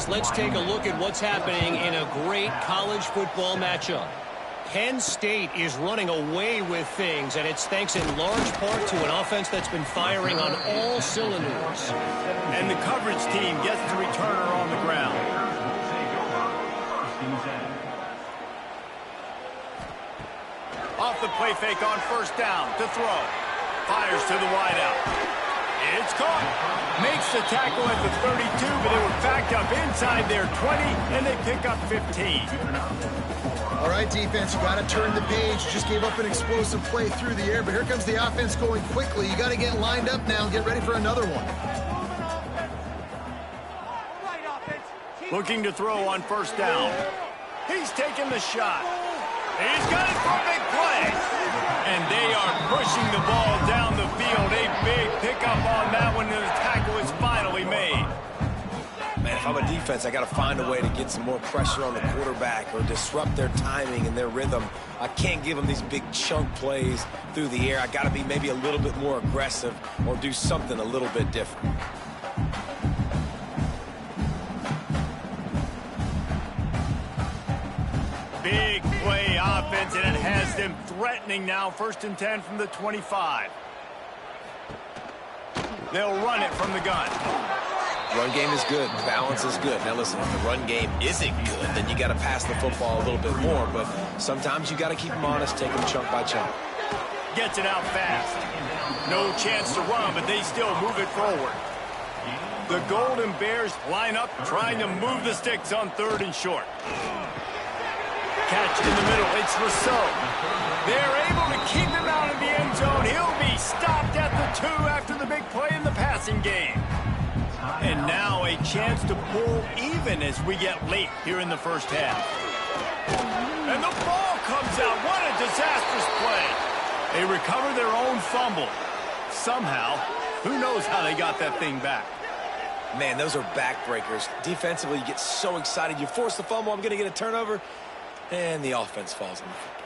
guys, let's take a look at what's happening in a great college football matchup. Penn State is running away with things, and it's thanks in large part to an offense that's been firing on all cylinders. And the coverage team gets the returner on the ground. Off the play fake on first down to throw. Fires to the wideout. It's caught. Makes the tackle at the 32, but they were backed up inside their 20, and they pick up 15. All right, defense, you got to turn the page. Just gave up an explosive play through the air, but here comes the offense going quickly. You got to get lined up now and get ready for another one. Looking to throw on first down. He's taking the shot. He's got it for a big play. And they are pushing the ball down the field. A big pickup on that one, and the tackle is finally made. Man, if I'm a defense, I got to find a way to get some more pressure on the quarterback or disrupt their timing and their rhythm. I can't give them these big chunk plays through the air. I got to be maybe a little bit more aggressive or do something a little bit different. Big play offense, and it has them threatening now. 1st and 10 from the 25. They'll run it from the gun. Run game is good. Balance is good. Now, listen, if the run game isn't good, then you got to pass the football a little bit more. But sometimes you got to keep them honest, take them chunk by chunk. Gets it out fast. No chance to run, but they still move it forward. The Golden Bears line up, trying to move the sticks on 3rd and short. Catch in the middle. It's Rousseau. They're able to keep him out of the end zone. He'll be stopped at the 2 after the big play in the passing game. And now a chance to pull even as we get late here in the first half. And the ball comes out. What a disastrous play. They recover their own fumble. Somehow, who knows how they got that thing back. Man, those are backbreakers. Defensively, you get so excited. You force the fumble, I'm going to get a turnover, and the offense falls on the football.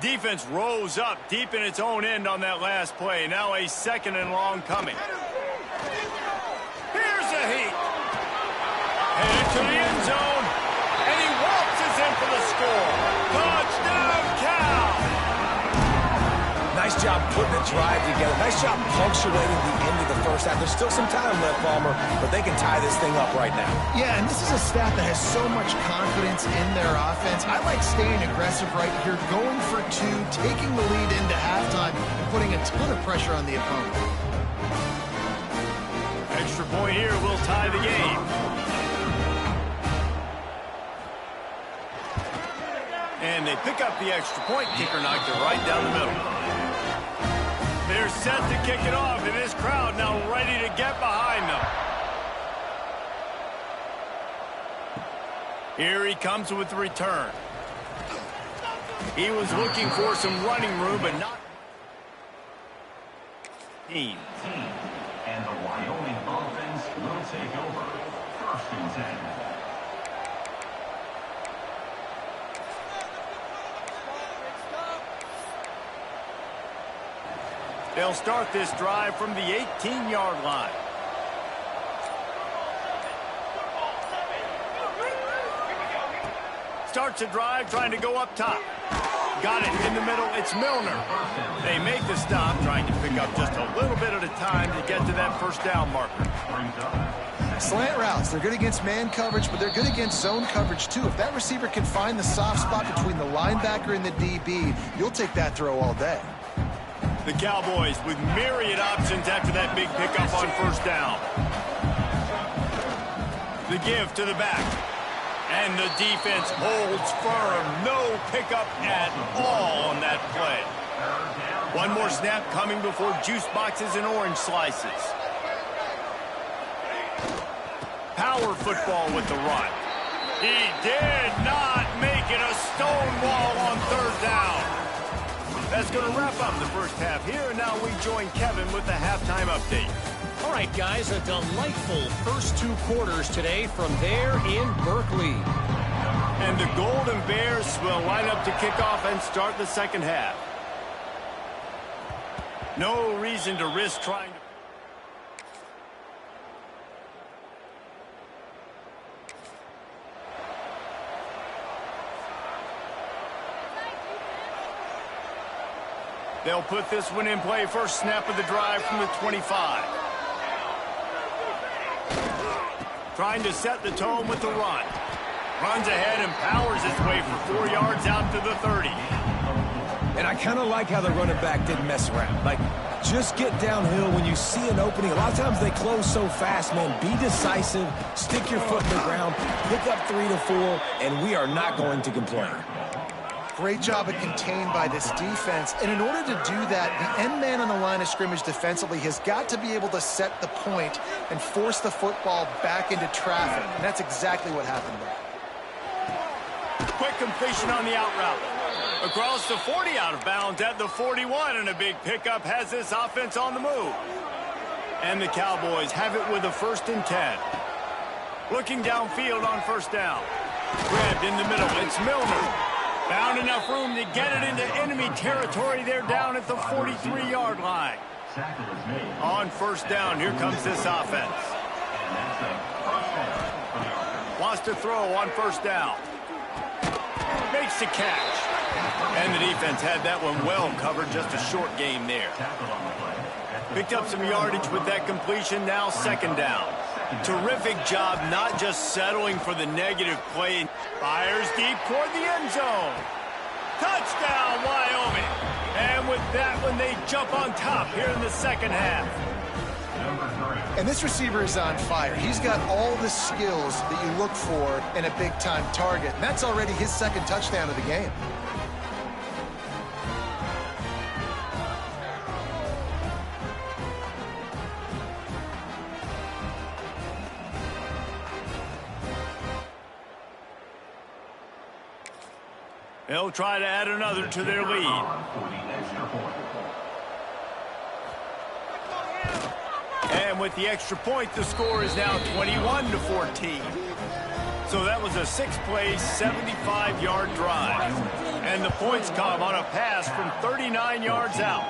Defense rose up deep in its own end on that last play. Now a 2nd and long coming. Here's a heat. Headed to the end zone. And he waltzes in for the score. Touchdown, Cal! Nice job putting the drive together. Nice job punctuating the end of the first half. There's still some time left, Palmer, but they can tie this thing up right now. Yeah, and this is a staff that has so much confidence in their offense. I like staying aggressive right here, going for 2, taking the lead into halftime, and putting a ton of pressure on the opponent. Extra point here will tie the game. And they pick up the extra point. Kicker knocked it right down the middle. They're set to kick it off, and this crowd now ready to get behind them. Here he comes with the return. He was looking for some running room, but not. And the Wyoming offense will take over. 1st and 10. They'll start this drive from the 18-yard line. Starts a drive trying to go up top. Got it in the middle. It's Milner. They make the stop, trying to pick up just a little bit at a time to get to that first down marker. Slant routes, they're good against man coverage, but they're good against zone coverage too. If that receiver can find the soft spot between the linebacker and the DB, you'll take that throw all day. The Cowboys with myriad options after that big pickup on first down. The give to the back. And the defense holds firm. No pickup at all on that play. One more snap coming before juice boxes and orange slices. Power football with the run. He did not make it a stonewall on 3rd down. That's going to wrap up the first half here, and now we join Kevin with the halftime update. All right, guys, a delightful first 2 quarters today from there in Berkeley. And the Golden Bears will line up to kick off and start the second half. No reason to risk trying to... They'll put this one in play. First snap of the drive from the 25. Trying to set the tone with the run. Runs ahead and powers his way for 4 yards out to the 30. And I kind of like how the running back didn't mess around. Like, just get downhill when you see an opening. A lot of times they close so fast, man. Be decisive, stick your foot in the ground, pick up 3 to 4, and we are not going to complain. Great job of contained by this defense. And in order to do that, the end man on the line of scrimmage defensively has got to be able to set the point and force the football back into traffic. And that's exactly what happened there. Quick completion on the out route. Across the 40, out of bounds at the 41, and a big pickup has this offense on the move. And the Cowboys have it with a 1st and 10. Looking downfield on 1st down. Grabbed in the middle. It's Milner. Found enough room to get it into enemy territory. They're down at the 43-yard line. On 1st down, here comes this offense. Wants to throw on 1st down. Makes the catch. And the defense had that one well covered. Just a short game there. Picked up some yardage with that completion. Now 2nd down. Terrific job not just settling for the negative play. Fires deep toward the end zone. Touchdown, Wyoming. And with that one, they jump on top here in the 2nd half. And this receiver is on fire. He's got all the skills that you look for in a big-time target. And that's already his 2nd touchdown of the game. They'll try to add another to their lead. And with the extra point, the score is now 21-14. So that was a 6-play, 75-yard drive. And the points come on a pass from 39 yards out.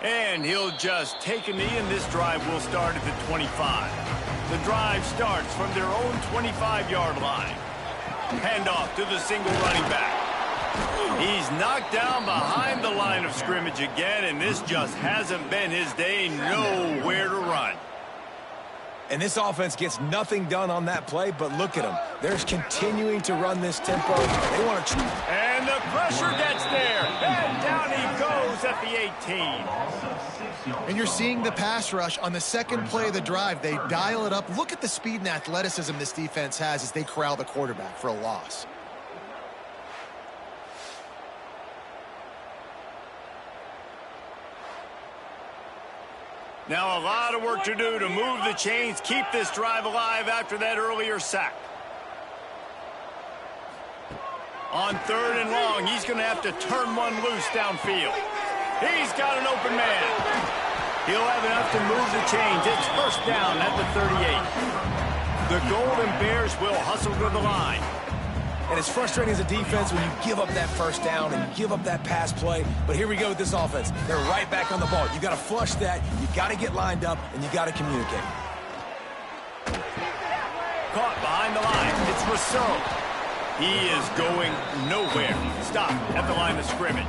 And he'll just take a knee, and this drive will start at the 25. The drive starts from their own 25-yard line. Handoff to the single running back. He's knocked down behind the line of scrimmage again, and this just hasn't been his day. Nowhere to run. And this offense gets nothing done on that play, but look at them. They're continuing to run this tempo. They want to... And the pressure gets there. And down he goes at the 18. And you're seeing the pass rush on the 2nd play of the drive. They dial it up. Look at the speed and athleticism this defense has as they corral the quarterback for a loss. Now a lot of work to do to move the chains, keep this drive alive after that earlier sack. On 3rd and long, he's going to have to turn one loose downfield. He's got an open man. He'll have enough to move the chains. It's 1st down at the 38. The Golden Bears will hustle to the line. And it's frustrating as a defense when you give up that 1st down and you give up that pass play. But here we go with this offense. They're right back on the ball. You got to flush that. You got to get lined up, and you got to communicate. Caught behind the line. It's Rousseau. He is going nowhere. Stop at the line of scrimmage.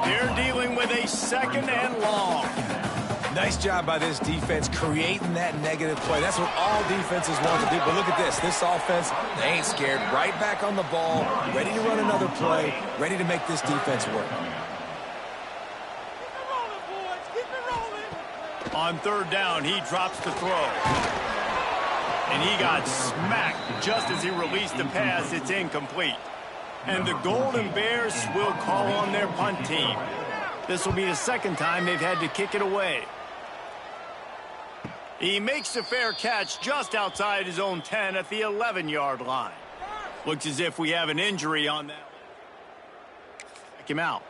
They're dealing with a 2nd and long. Nice job by this defense creating that negative play. That's what all defenses want to do. But look at this. This offense, they ain't scared. Right back on the ball, ready to run another play, ready to make this defense work. On 3rd down, he drops the throw. And he got smacked just as he released the pass. It's incomplete. And the Golden Bears will call on their punt team. This will be the 2nd time they've had to kick it away. He makes the fair catch just outside his own 10 at the 11-yard line. Looks as if we have an injury on that. Check him out.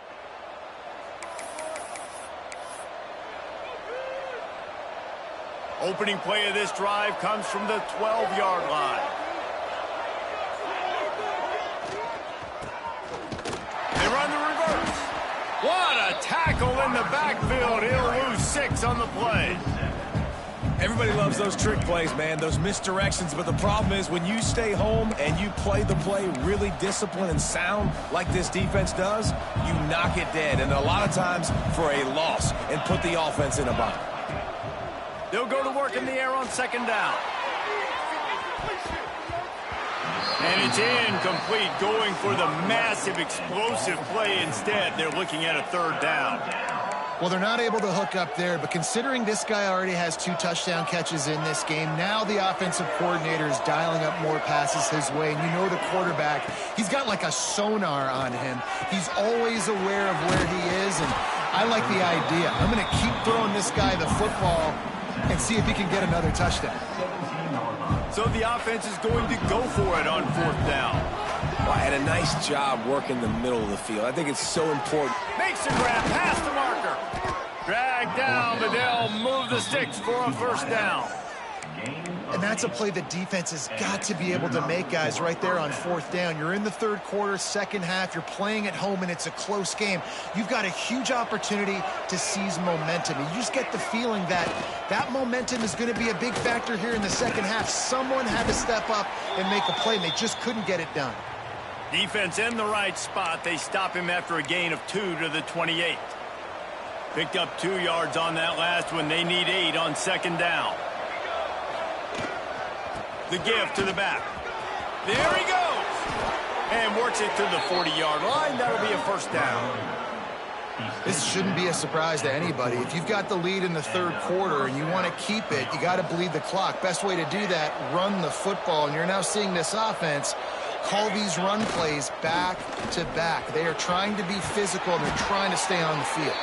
Opening play of this drive comes from the 12-yard line. They run the reverse. What a tackle tackle in the backfield. He'll lose 6 on the play. Everybody loves those trick plays, man, those misdirections. But the problem is when you stay home and you play the play really disciplined and sound like this defense does, you knock it dead. And a lot of times for a loss and put the offense in a bind. They'll go to work in the air on 2nd down. And it's incomplete, going for the massive explosive play instead. They're looking at a 3rd down. Well, they're not able to hook up there, but considering this guy already has 2 touchdown catches in this game, now the offensive coordinator is dialing up more passes his way. And you know the quarterback, he's got like a sonar on him. He's always aware of where he is, and I like the idea. I'm going to keep throwing this guy the football and see if he can get another touchdown. So the offense is going to go for it on 4th down. Well, had a nice job working the middle of the field. I think it's so important. Makes a grab past the marker. Drag down, but they'll move the sticks for a 1st down. And that's a play the defense has got to be able to make, guys, right there on 4th down. You're in the 3rd quarter, 2nd half. You're playing at home, and it's a close game. You've got a huge opportunity to seize momentum. And you just get the feeling that that momentum is going to be a big factor here in the 2nd half. Someone had to step up and make a play, and they just couldn't get it done. Defense in the right spot. They stop him after a gain of 2 to the 28. Picked up 2 yards on that last one. They need 8 on 2nd down. The give to the back. There he goes. And works it to the 40-yard line. That'll be a 1st down. This shouldn't be a surprise to anybody. If you've got the lead in the 3rd quarter and you want to keep it, you got to bleed the clock. Best way to do that, run the football. And you're now seeing this offense call these run plays back to back. They are trying to be physical, and they're trying to stay on the field.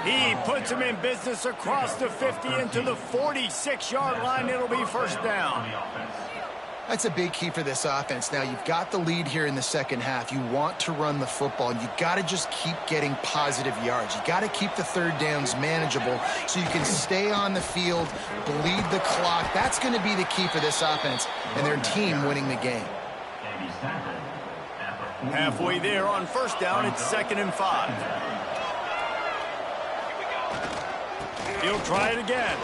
He puts him in business across the 50 into the 46-yard line. It'll be 1st down. That's a big key for this offense. Now, you've got the lead here in the 2nd half. You want to run the football, and you've got to just keep getting positive yards. You got to keep the 3rd downs manageable so you can stay on the field, bleed the clock. That's going to be the key for this offense and their team winning the game. Halfway there on 1st down, it's 2nd and 5. He'll try it again.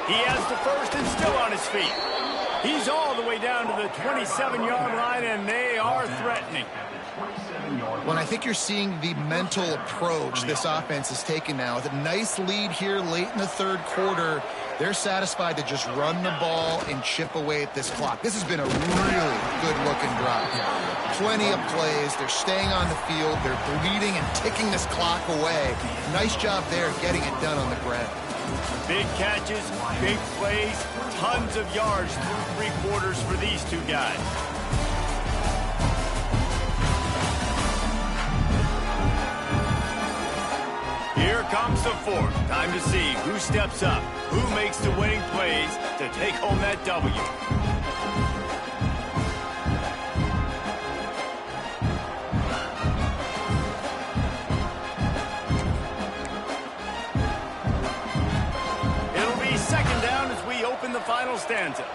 He has the 1st and still on his feet. He's all the way down to the 27-yard line, and they are threatening. Well, I think you're seeing the mental approach this offense is taking now. With a nice lead here late in the 3rd quarter, they're satisfied to just run the ball and chip away at this clock. This has been a really good-looking drive. Plenty of plays. They're staying on the field. They're bleeding and ticking this clock away. Nice job there getting it done on the ground. Big catches, big plays, tons of yards through 3 quarters for these 2 guys. Here comes the 4th. Time to see who steps up, who makes the winning plays to take home that W. It'll be 2nd down as we open the final stanza.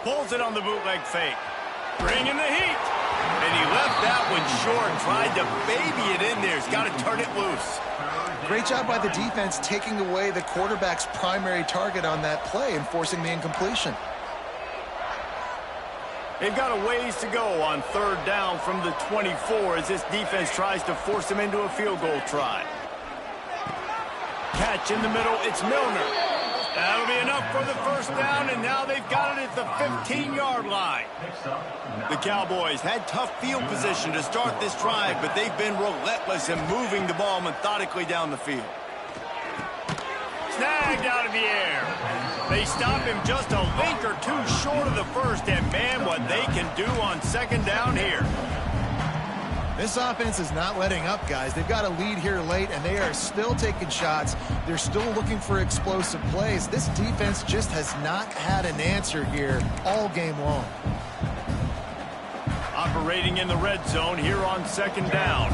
Pulls it on the bootleg fake. Bringing the heat. And he left that one short, tried to baby it in there. He's got to turn it loose. Great job by the defense taking away the quarterback's primary target on that play and forcing the incompletion. They've got a ways to go on 3rd down from the 24 as this defense tries to force them into a field goal try. Catch in the middle, it's Milner. That'll be enough for the 1st down, and now they've got it at the 15-yard line. The Cowboys had tough field position to start this drive, but they've been relentless in moving the ball methodically down the field. Snagged out of the air. They stop him just a link or 2 short of the 1st, and man, what they can do on 2nd down here. This offense is not letting up, guys. They've got a lead here late, and they are still taking shots. They're still looking for explosive plays. This defense just has not had an answer here all game long. Operating in the red zone here on 2nd down.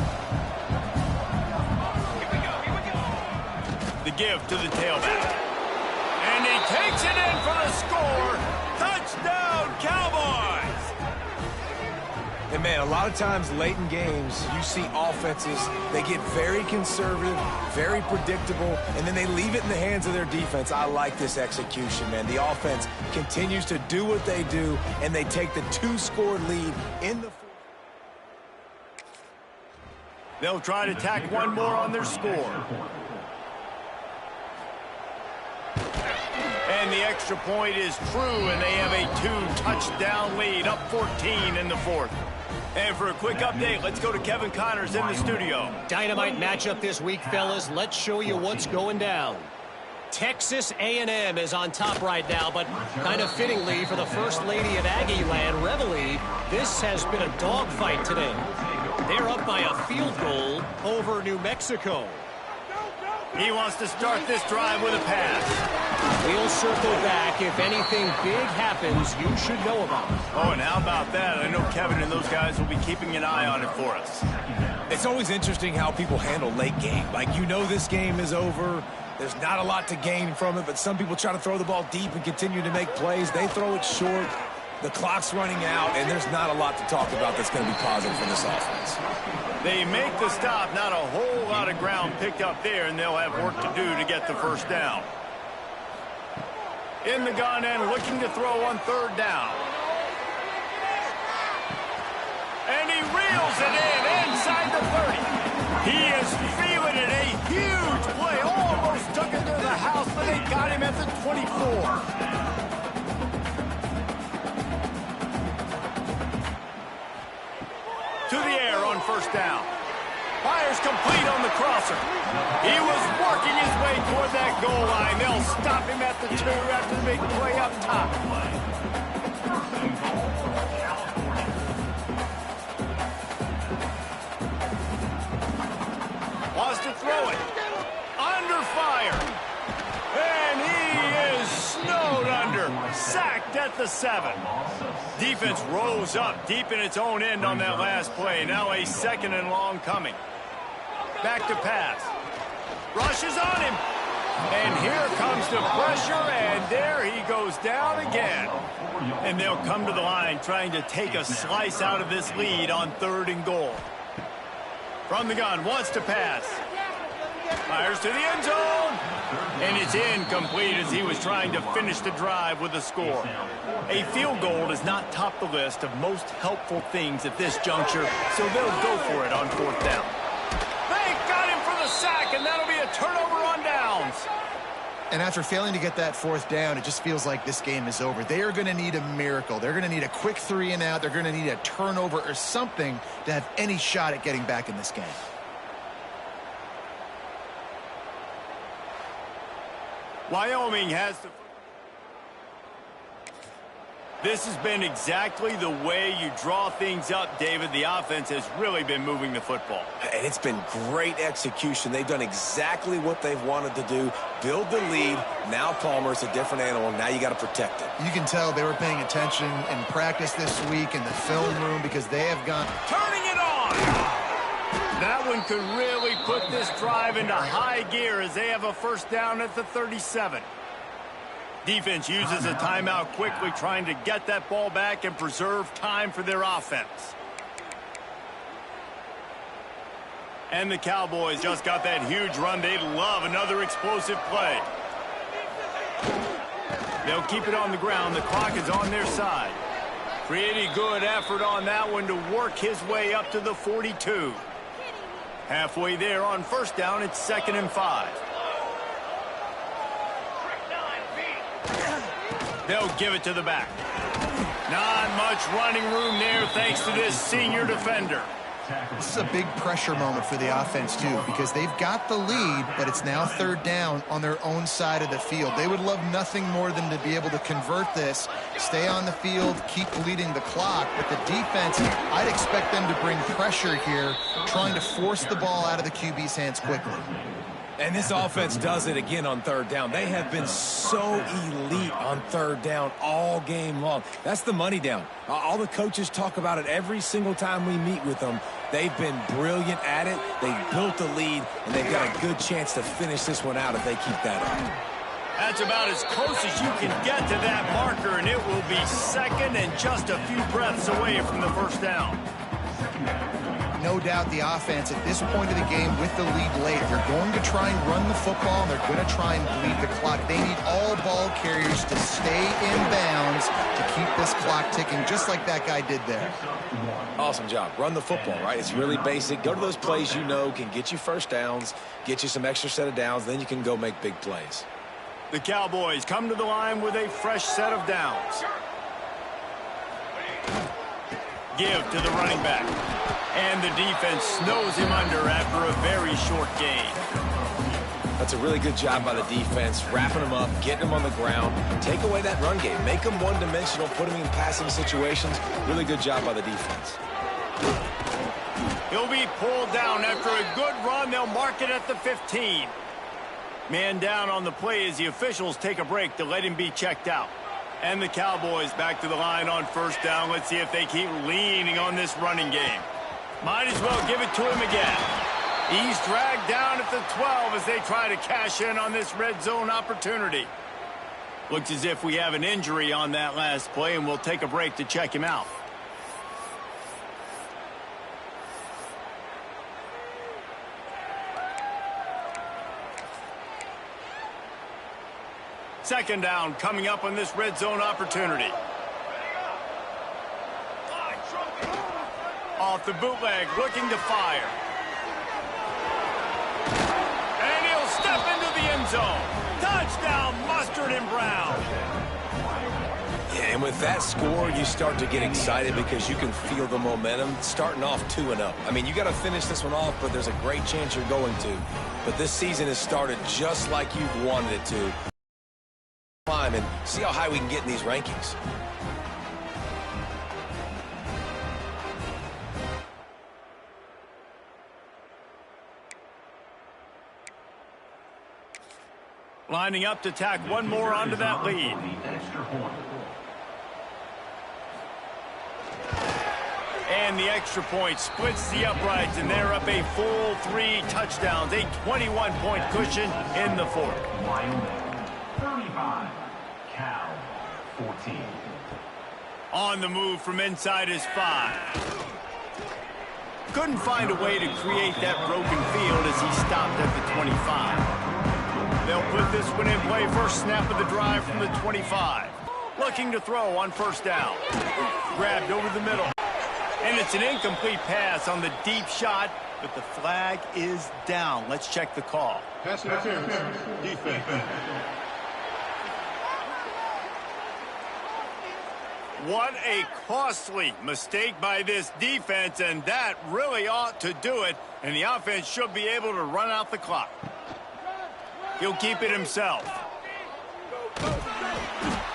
The give to the tailback. And he takes it in for the score. Touchdown, Cowboys! And, man, a lot of times late in games, you see offenses, they get very conservative, very predictable, and then they leave it in the hands of their defense. I like this execution, man. The offense continues to do what they do, and they take the 2-score lead in the fourth. They'll try to tack one more on their score. And the extra point is true, and they have a 2-touchdown lead, up 14 in the fourth. And for a quick update, let's go to Kevin Connors in the studio. Dynamite matchup this week, fellas. Let's show you what's going down. Texas A&M is on top right now, but kind of fittingly for the First Lady of Aggie Land, Reveille, this has been a dogfight today. They're up by a field goal over New Mexico. He wants to start this drive with a pass. We'll circle back. If anything big happens, you should know about it. Oh, and how about that? I know Kevin and those guys will be keeping an eye on it for us. It's always interesting how people handle late game. Like, you know this game is over. There's not a lot to gain from it, but some people try to throw the ball deep and continue to make plays. They throw it short. The clock's running out, and there's not a lot to talk about that's going to be positive for this offense. They make the stop, not a whole lot of ground picked up there, and they'll have work to do to get the first down. In the gun and looking to throw on third down. And he reels it in inside the 30. He is feeling it, a huge play. Almost took it to the house, but they got him at the 24. To the air on first down. Fires complete on the crosser. He was working his way toward that goal line. They'll stop him at the 2 after the big play up top. Wants to throw it. Under fire. And he is snowed under. Sacked at the 7. Defense rose up deep in its own end on that last play. Now a 2nd and long coming. Back to pass. Rushes on him. And here comes the pressure, and there he goes down again. And they'll come to the line trying to take a slice out of this lead on 3rd and goal. From the gun, wants to pass. Fires to the end zone. And it's incomplete as he was trying to finish the drive with a score. A field goal does not top the list of most helpful things at this juncture, so they'll go for it on 4th down. They got him for the sack, and that'll be a turnover on downs. And after failing to get that 4th down, it just feels like this game is over. They are going to need a miracle. They're going to need a quick 3 and out. They're going to need a turnover or something to have any shot at getting back in this game. Wyoming has the... This has been exactly the way you draw things up, David. The offense has really been moving the football. And it's been great execution. They've done exactly what they've wanted to do. Build the lead. Now Palmer's a different animal. Now you got to protect it. You can tell they were paying attention in practice this week in the film room because they have gone... Turning it on! That one could really put this drive into high gear as they have a first down at the 37. Defense uses a timeout quickly, trying to get that ball back and preserve time for their offense. And the Cowboys just got that huge run. They love another explosive play. They'll keep it on the ground. The clock is on their side. Pretty good effort on that one to work his way up to the 42. Halfway there on first down, it's 2nd and 5. They'll give it to the back. Not much running room there thanks to this senior defender. This is a big pressure moment for the offense, too, because they've got the lead, but it's now 3rd down on their own side of the field. They would love nothing more than to be able to convert this, stay on the field, keep bleeding the clock. But the defense, I'd expect them to bring pressure here, trying to force the ball out of the QB's hands quickly. And this offense does it again on 3rd down. They have been so elite on 3rd down all game long. That's the money down. All the coaches talk about it every single time we meet with them. They've been brilliant at it. They've built the lead, and they've got a good chance to finish this one out if they keep that up. That's about as close as you can get to that marker, and it will be 2nd and just a few breaths away from the first down. No doubt the offense at this point of the game with the lead late, they're going to try and run the football, and they're going to try and bleed the clock. They need all ball carriers to stay in bounds to keep this clock ticking, just like that guy did there. Awesome job. Run the football, right? It's really basic. Go to those plays you know can get you first downs, get you some extra set of downs, then you can go make big plays. The Cowboys come to the line with a fresh set of downs. Give to the running back. And the defense snows him under after a very short gain. That's a really good job by the defense, wrapping him up, getting him on the ground. Take away that run game. Make him one-dimensional, put him in passing situations. Really good job by the defense. He'll be pulled down after a good run. They'll mark it at the 15. Man down on the play as the officials take a break to let him be checked out. And the Cowboys back to the line on first down. Let's see if they keep leaning on this running game. Might as well give it to him again. He's dragged down at the 12 as they try to cash in on this red zone opportunity. Looks as if we have an injury on that last play, and we'll take a break to check him out. Second down coming up on this red zone opportunity. Off the bootleg, looking to fire. And he'll step into the end zone. Touchdown, Mustard and Brown. Yeah, and with that score, you start to get excited because you can feel the momentum starting off 2-0. I mean, you got to finish this one off, but there's a great chance you're going to. But this season has started just like you've wanted it to. And see how high we can get in these rankings. Lining up to tack one more onto that lead. And the extra point splits the uprights, and they're up a full 3 touchdowns, a 21-point cushion in the fourth. 35, Cal 14. On the move from inside his 5. Couldn't find a way to create that broken field as he stopped at the 25. They'll put this one in play first snap of the drive from the 25. Looking to throw on first down. Grabbed over the middle. And it's an incomplete pass on the deep shot, but the flag is down. Let's check the call. Pass interference, defense. What a costly mistake by this defense, and that really ought to do it. And the offense should be able to run out the clock. He'll keep it himself.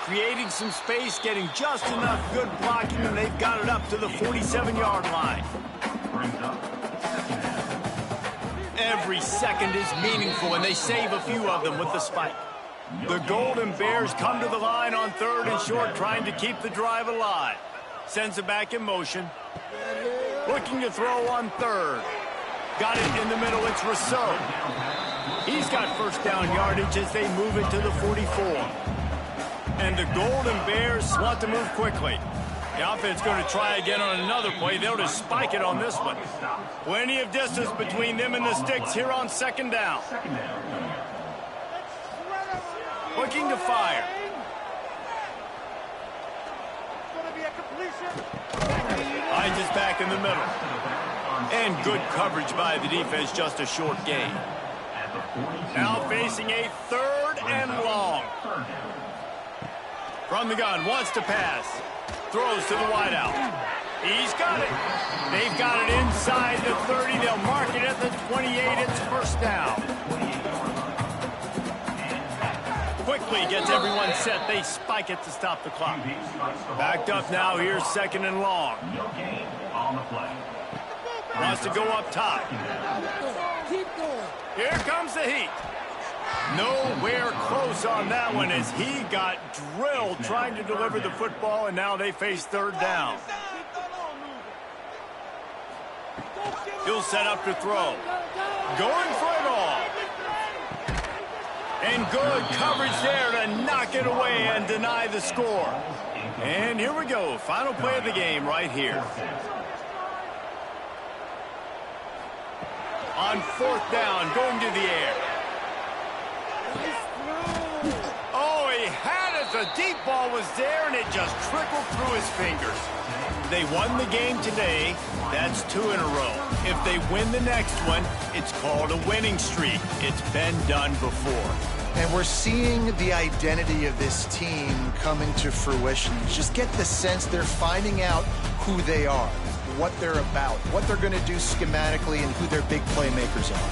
Creating some space, getting just enough good blocking, and they've got it up to the 47-yard line. Every second is meaningful, and they save a few of them with the spike. The Golden Bears come to the line on 3rd and short, trying to keep the drive alive. Sends it back in motion. Looking to throw on 3rd. Got it in the middle. It's Rousseau. He's got first down yardage as they move it to the 44. And the Golden Bears want to move quickly. The offense going to try again on another play. They'll just spike it on this one. Plenty of distance between them and the sticks here on 2nd down. Looking to fire. Hines is back in the middle. And good coverage by the defense, just a short gain. Now facing a 3rd and long. From the gun, wants to pass. Throws to the wideout. He's got it. They've got it inside the 30. They'll mark it at the 28. It's first down. Quickly gets everyone set. They spike it to stop the clock. Backed up now. Here's 2nd and long. Wants to go up top. Here comes the heat. Nowhere close on that one as he got drilled trying to deliver the football, and now they face 3rd down. He'll set up to throw. Going for it all. And good coverage there to knock it away and deny the score. And here we go. Final play of the game right here. On fourth down, going to the air. Oh, he had it. The deep ball was there, and it just trickled through his fingers. They won the game today. That's 2 in a row. If they win the next one, it's called a winning streak. It's been done before. And we're seeing the identity of this team coming to fruition. You just get the sense they're finding out who they are, what they're about, what they're going to do schematically, and who their big playmakers are.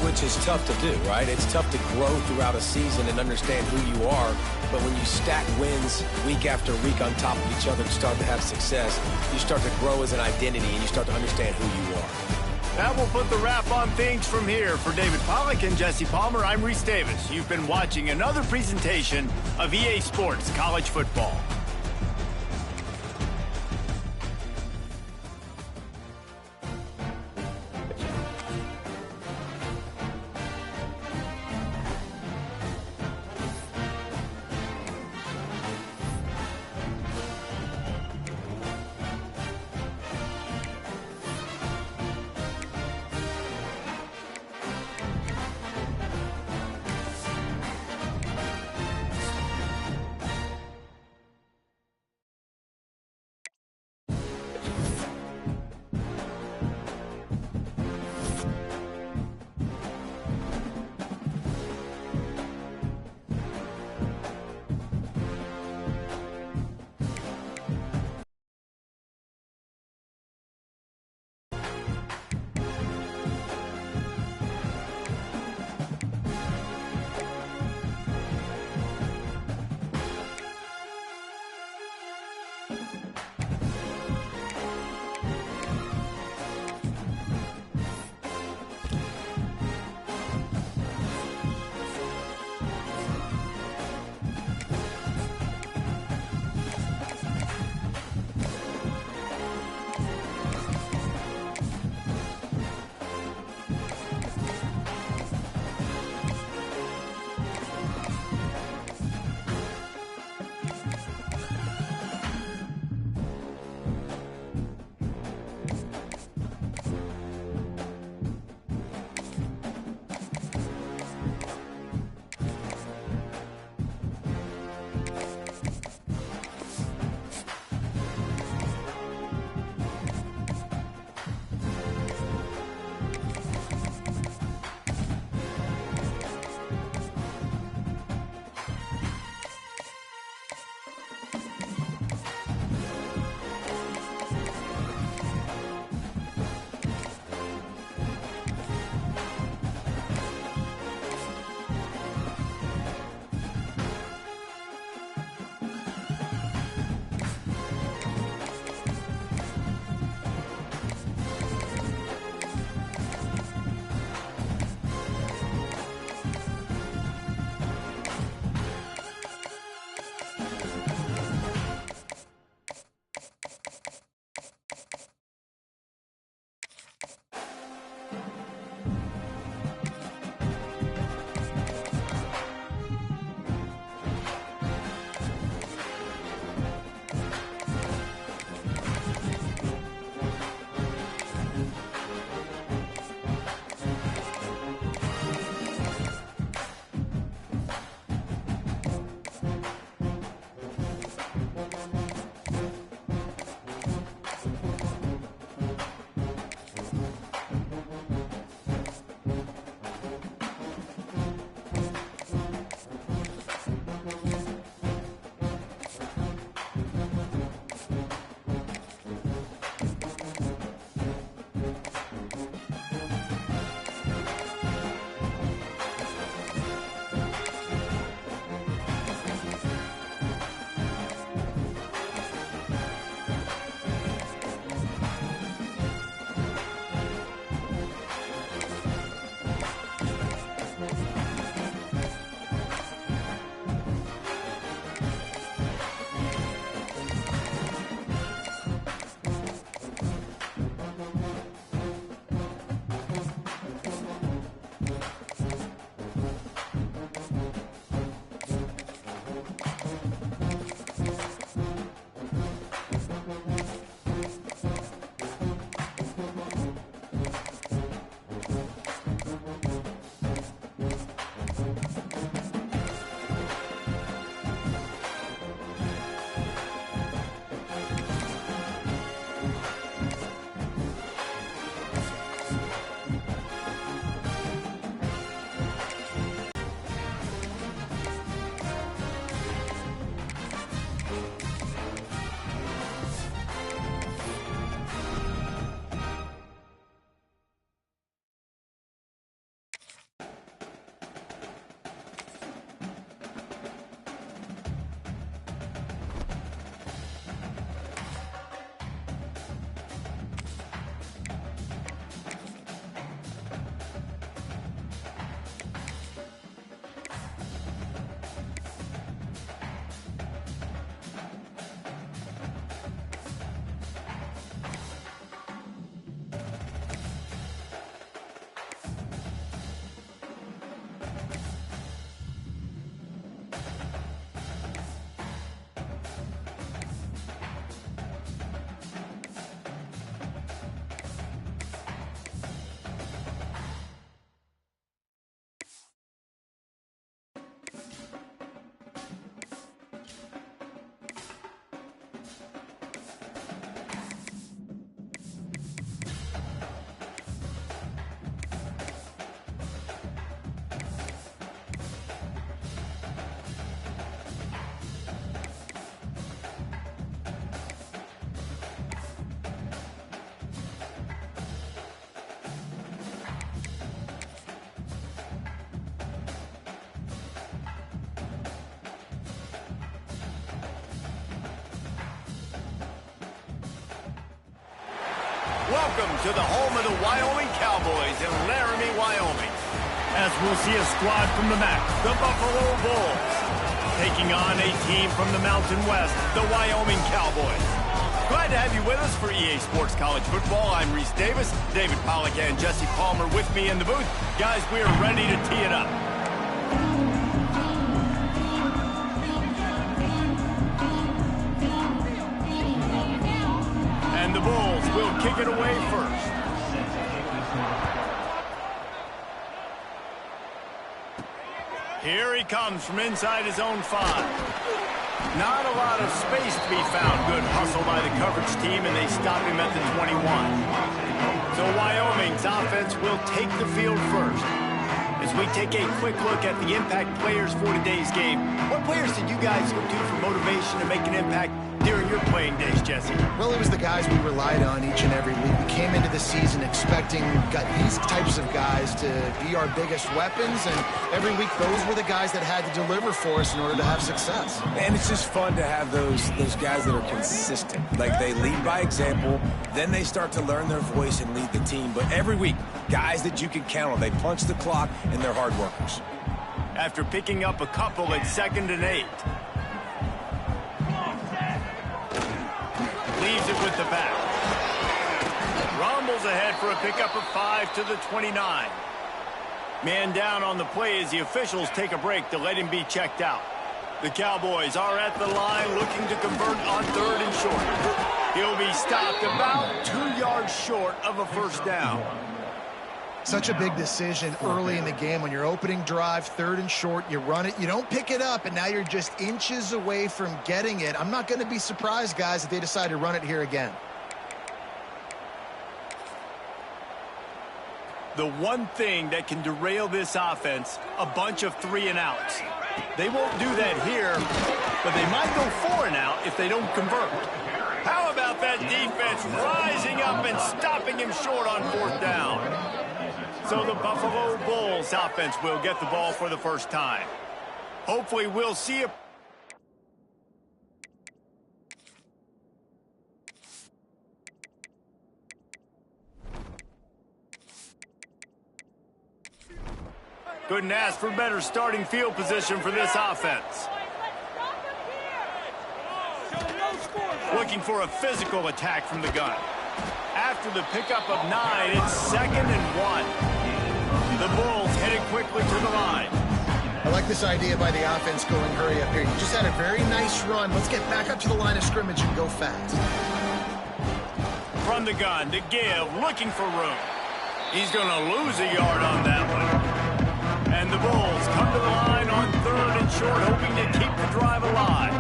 Which is tough to do, right? It's tough to grow throughout a season and understand who you are. But when you stack wins week after week on top of each other and start to have success, you start to grow as an identity and you start to understand who you are. That will put the wrap on things from here. For David Pollack and Jesse Palmer, I'm Reese Davis. You've been watching another presentation of EA Sports College Football. Welcome to the home of the Wyoming Cowboys in Laramie, Wyoming. As we'll see a squad from the MAC, the Buffalo Bulls, taking on a team from the Mountain West, the Wyoming Cowboys. Glad to have you with us for EA Sports College Football. I'm Reese Davis, David Pollack and Jesse Palmer with me in the booth. Guys, we are ready to tee it up. And the Bulls will kick it away first. Here he comes from inside his own 5. Not a lot of space to be found. Good hustle by the coverage team, and they stop him at the 21. So Wyoming's offense will take the field first. As we take a quick look at the impact players for today's game, what players did you guys look to for motivation to make an impact during your playing days, Jesse? Well, it was the guys we relied on each and every week. We came into the season expecting these types of guys to be our biggest weapons, and every week those were the guys that had to deliver for us in order to have success. And it's just fun to have those guys that are consistent. Like, they lead by example, then they start to learn their voice and lead the team. But every week, guys that you can count on. They punch the clock, and they're hard workers. After picking up a couple at 2nd and 8. Leaves it with the back. Rumbles ahead for a pickup of 5 to the 29. Man down on the play as the officials take a break to let him be checked out. The Cowboys are at the line looking to convert on 3rd and short. He'll be stopped about 2 yards short of a first down. Such a big decision early in the game. When you're opening drive, 3rd and short, you run it, you don't pick it up, and now you're just inches away from getting it. I'm not going to be surprised, guys, if they decide to run it here again. The one thing that can derail this offense, a bunch of 3 and outs. They won't do that here, but they might go 4 and out if they don't convert. How about that defense rising up and stopping him short on 4th down? So the Buffalo Bulls offense will get the ball for the first time. Hopefully we'll see a... Couldn't ask for better starting field position for this offense. Looking for a physical attack from the gun. After the pickup of 9, it's 2nd and 1. The Bulls headed quickly to the line. I like this idea by the offense going hurry up here. You just had a very nice run. Let's get back up to the line of scrimmage and go fast. From the gun to give, looking for room. He's going to lose a yard on that one. And the Bulls come to the line on 3rd and short, hoping to keep the drive alive.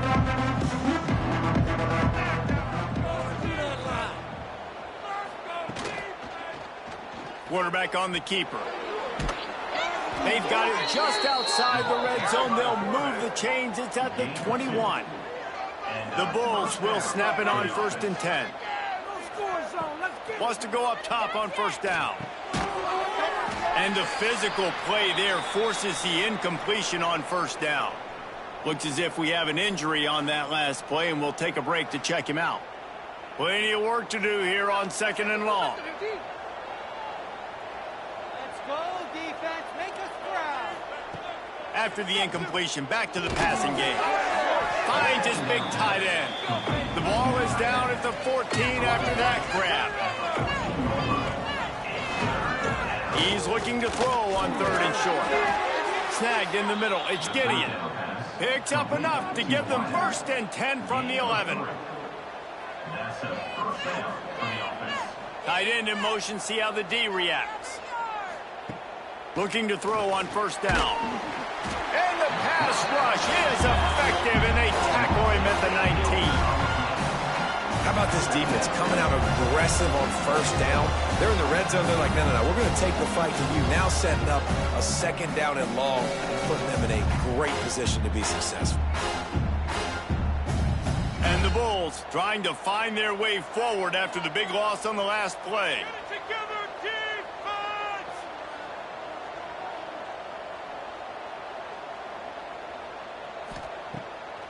Quarterback on the keeper. They've got it just outside the red zone. They'll move the chains. It's at the 21. The Bulls will snap it on 1st and 10. Wants to go up top on 1st down. And the physical play there forces the incompletion on 1st down. Looks as if we have an injury on that last play, and we'll take a break to check him out. Plenty of work to do here on 2nd and long. After the incompletion, back to the passing game. Finds his big tight end. The ball is down at the 14 after that grab. He's looking to throw on 3rd and short. Snagged in the middle. It's Gideon. Picks up enough to give them 1st and 10 from the 11. Tight end in motion. See how the D reacts. Looking to throw on 1st down. And the pass rush is effective, and they tackle him at the 19. How about this defense coming out aggressive on 1st down? They're in the red zone. They're like, no, we're going to take the fight to you. Now setting up a 2nd down and long and putting them in a great position to be successful. And the Bulls trying to find their way forward after the big loss on the last play.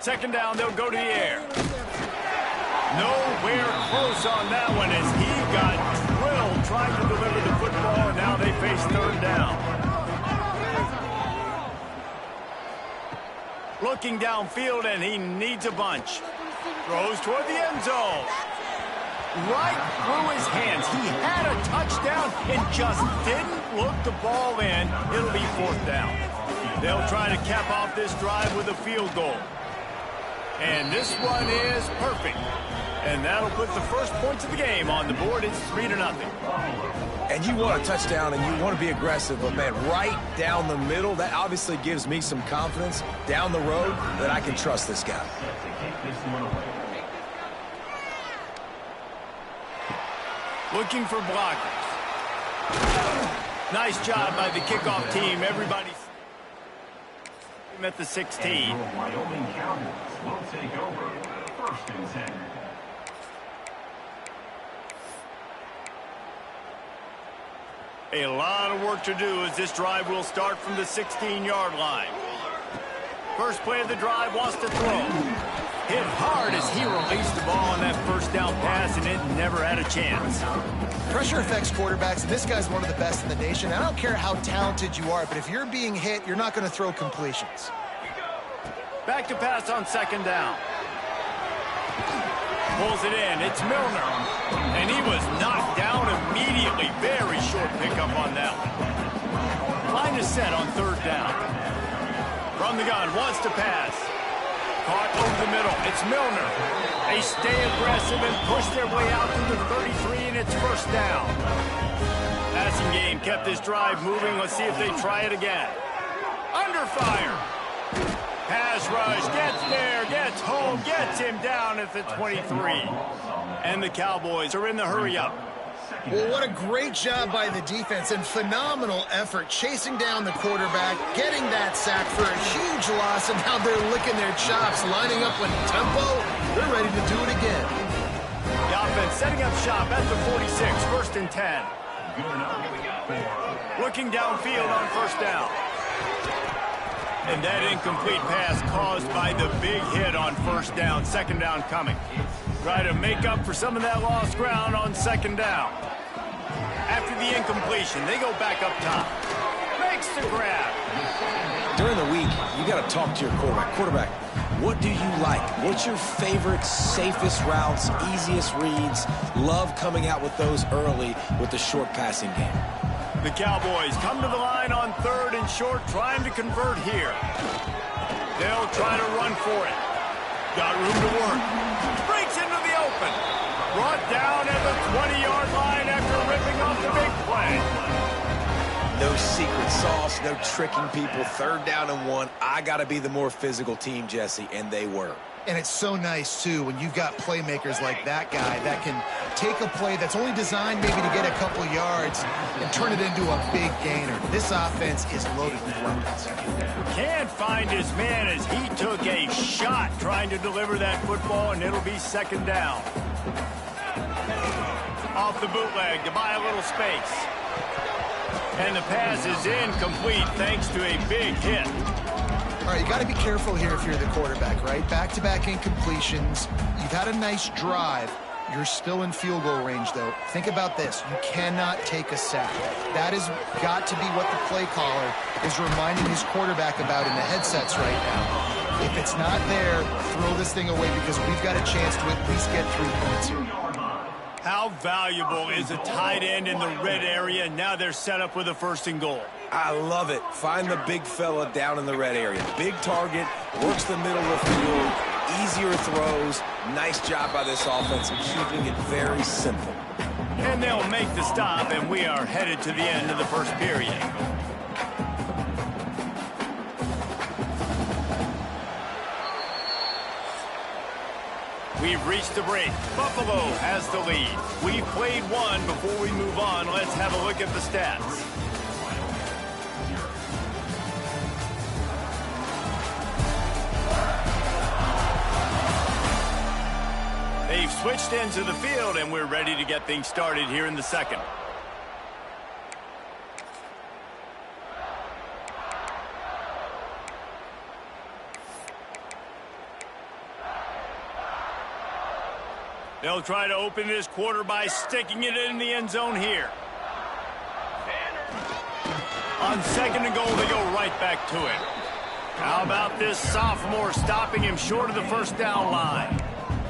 2nd down, they'll go to the air. Nowhere close on that one as he got trying to deliver the football, and now they face third down. Looking downfield, and he needs a bunch. Throws toward the end zone. Right through his hands. He had a touchdown and just didn't look the ball in. It'll be fourth down. They'll try to cap off this drive with a field goal. And this one is perfect. And that'll put the first points of the game on the board. It's 3-0. And you want a touchdown and you want to be aggressive, but man, right down the middle, that obviously gives me some confidence down the road that I can trust this guy. Looking for blockers. Nice job by the kickoff team. Everybody's at the 16. And your Wyoming Cowboys will take over 1st and 10. A lot of work to do as this drive will start from the 16-yard line. First play of the drive, wants to throw. Hit hard as he released the ball on that first down pass, and it never had a chance. Pressure affects quarterbacks, and this guy's one of the best in the nation. I don't care how talented you are, but if you're being hit, you're not going to throw completions. Back to pass on second down. Pulls it in. It's Milner. And he was knocked down immediately. Very short pickup on that one. Line is set on third down. From the gun, wants to pass. Caught over the middle. It's Milner. They stay aggressive and push their way out to the 33, and it's first down. Passing game kept this drive moving. Let's see if they try it again. Under fire. Pass rush, gets there, gets home, gets him down at the 23. And the Cowboys are in the hurry-up. Well, what a great job by the defense and phenomenal effort chasing down the quarterback, getting that sack for a huge loss, and now they're licking their chops, lining up with tempo. They're ready to do it again. The offense setting up shop at the 46, 1st and 10. Looking downfield on first down. And that incomplete pass caused by the big hit on first down. Second down coming. Try to make up for some of that lost ground on second down. After the incompletion, they go back up top. Makes the grab. During the week, you got to talk to your quarterback. Quarterback, what do you like? What's your favorite, safest routes, easiest reads? Love coming out with those early with the short passing game. The Cowboys come to the line on third and short, trying to convert here. They'll try to run for it. Got room to work. Breaks into the open. Brought down at the 20-yard line after ripping off the big play. No secret sauce, no tricking people. Third down and 1. I got to be the more physical team, Jesse, and they were. And it's so nice, too, when you've got playmakers like that guy that can take a play that's only designed maybe to get a couple yards and turn it into a big gainer. This offense is loaded with weapons. Can't find his man as he took a shot trying to deliver that football, and it'll be second down. Off the bootleg to buy a little space. And the pass is incomplete thanks to a big hit. All right, you got to be careful here if you're the quarterback, right? Back-to-back incompletions. You've had a nice drive. You're still in field goal range, though. Think about this. You cannot take a sack. That has got to be what the play caller is reminding his quarterback about in the headsets right now. If it's not there, throw this thing away because we've got a chance to at least get 3 points here. How valuable is a tight end in the red area? Now they're set up with a 1st and goal. I love it. Find the big fella down in the red area. Big target, works the middle of the field, easier throws. Nice job by this offense of keeping it very simple. And they'll make the stop, and we are headed to the end of the first period. We've reached the break. Buffalo has the lead. We've played one. Before we move on, let's have a look at the stats. They've switched ends of the field, and we're ready to get things started here in the second. They'll try to open this quarter by sticking it in the end zone here. On second and goal, they go right back to it. How about this sophomore stopping him short of the first down line?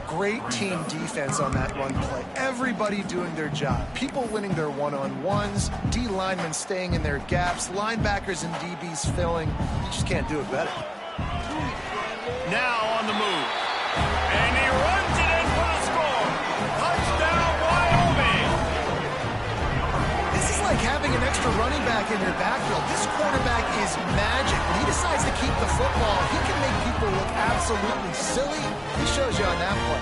Great team defense on that run play. Everybody doing their job. People winning their one-on-ones, D linemen staying in their gaps, linebackers and DBs filling. You just can't do it better. Now on the move. And he runs it in for the score. Touchdown, Wyoming. This is like having an extra running back in your backfield. This quarterback is magic. When he decides to keep the football, he can make people look absolutely silly. He shows you on that play.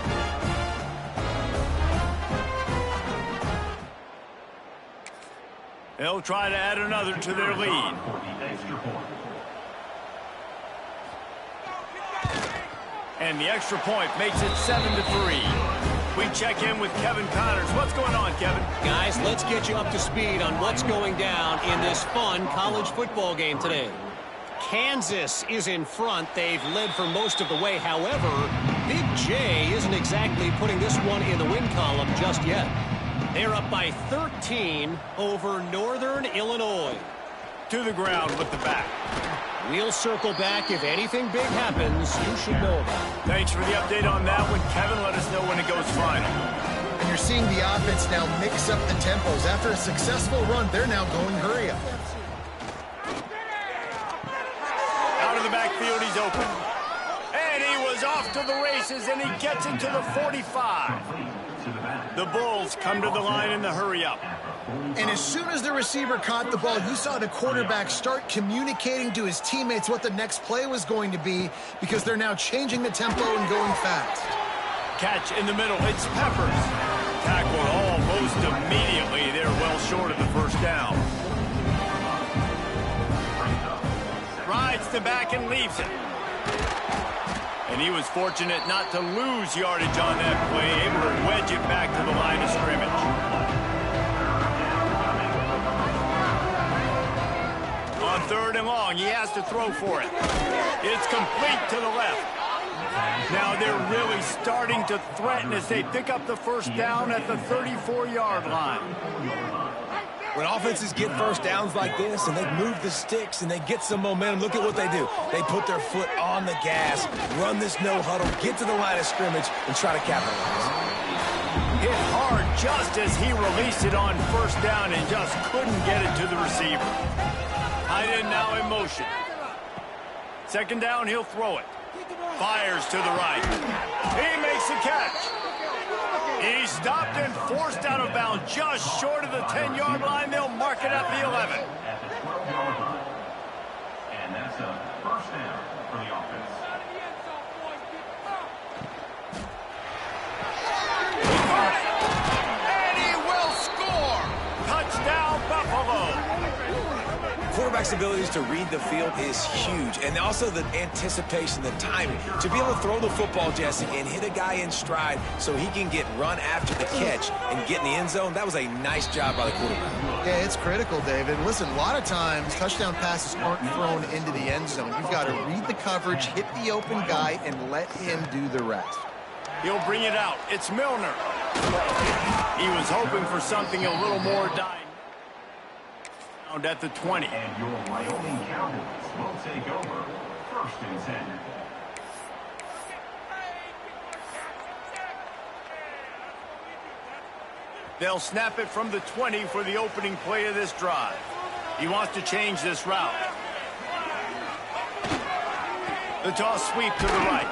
They'll try to add another to their lead. And the extra point makes it 7-3. We check in with Kevin Connors. What's going on, Kevin? Guys, let's get you up to speed on what's going down in this fun college football game today. Kansas is in front. They've led for most of the way. However, Big J isn't exactly putting this one in the win column just yet. They're up by 13 over Northern Illinois. To the ground with the back. We'll circle back. If anything big happens, you should know about it. Thanks for the update on that one, Kevin. Let us know when it goes final. And you're seeing the offense now mix up the tempos. After a successful run, they're now going hurry up. Out of the backfield, he's open. And he was off to the races, and he gets it to the 45. The Bulls come to the line in the hurry-up. And as soon as the receiver caught the ball, you saw the quarterback start communicating to his teammates what the next play was going to be, because they're now changing the tempo and going fast. Catch in the middle. It's Peppers. Tackled almost immediately. They're well short of the first down. Rides the back and leaves it. And he was fortunate not to lose yardage on that play, able to wedge it back to the line of scrimmage. On third and long, he has to throw for it. It's complete to the left. Now they're really starting to threaten as they pick up the first down at the 34-yard line. When offenses get first downs like this and they move the sticks and they get some momentum, look at what they do. They put their foot on the gas, run this no huddle, get to the line of scrimmage, and try to capitalize. Hit hard just as he released it on first down and just couldn't get it to the receiver. Tight end now in motion. Second down, he'll throw it. Fires to the right. He makes the catch. He's stopped and forced out of bounds just short of the 10-yard line. They'll mark it at the 11. And that's a first down for the offense. And he will score. Touchdown, Buffalo. Quarterback's abilities to read the field is huge, and also the anticipation, the timing. To be able to throw the football, Jesse, and hit a guy in stride so he can get run after the catch and get in the end zone, that was a nice job by the quarterback. Yeah, it's critical, David. Listen, a lot of times touchdown passes aren't thrown into the end zone. You've got to read the coverage, hit the open guy, and let him do the rest. He'll bring it out. It's Milner. He was hoping for something a little more dynamic. At the 20. And your Wyoming Cowboys will take over first and 10. They'll snap it from the 20 for the opening play of this drive. He wants to change this route. The toss sweep to the right.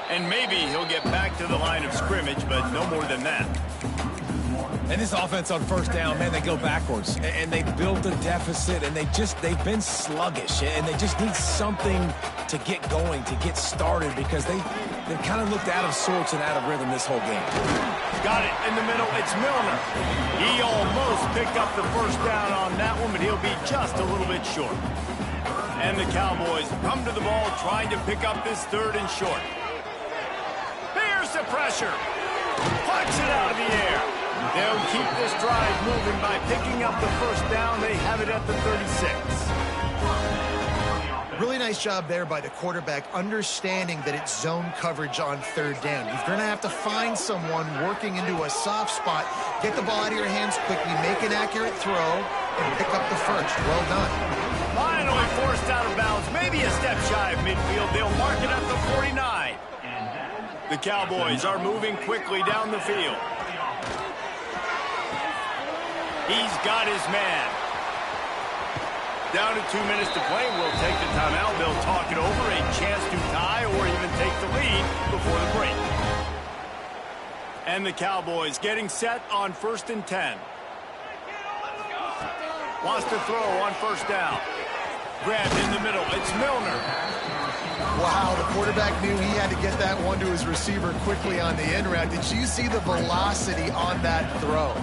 And maybe he'll get back to the line of scrimmage, but no more than that. And this offense on first down, man, they go backwards. And they built a deficit, and they've been sluggish. And they just need something to get going, to get started, because they've kind of looked out of sorts and out of rhythm this whole game. Got it in the middle. It's Milner. He almost picked up the first down on that one, but he'll be just a little bit short. And the Cowboys come to the ball trying to pick up this third and short. Here's the pressure. Punch it out of the air. They'll keep this drive moving by picking up the first down. They have it at the 36. Really nice job there by the quarterback, understanding that it's zone coverage on third down. You're going to have to find someone working into a soft spot, get the ball out of your hands quickly, make an accurate throw, and pick up the first. punched. Well done. Finally forced out of bounds. Maybe a step shy of midfield. They'll mark it at the 49. The Cowboys are moving quickly down the field. He's got his man. Down to 2 minutes to play. We'll take the timeout. They'll talk it over. A chance to tie or even take the lead before the break. And the Cowboys getting set on 1st and 10. Wants to throw on 1st down. Grabbed in the middle. It's Milner. Wow, the quarterback knew he had to get that one to his receiver quickly on the in route. Did you see the velocity on that throw?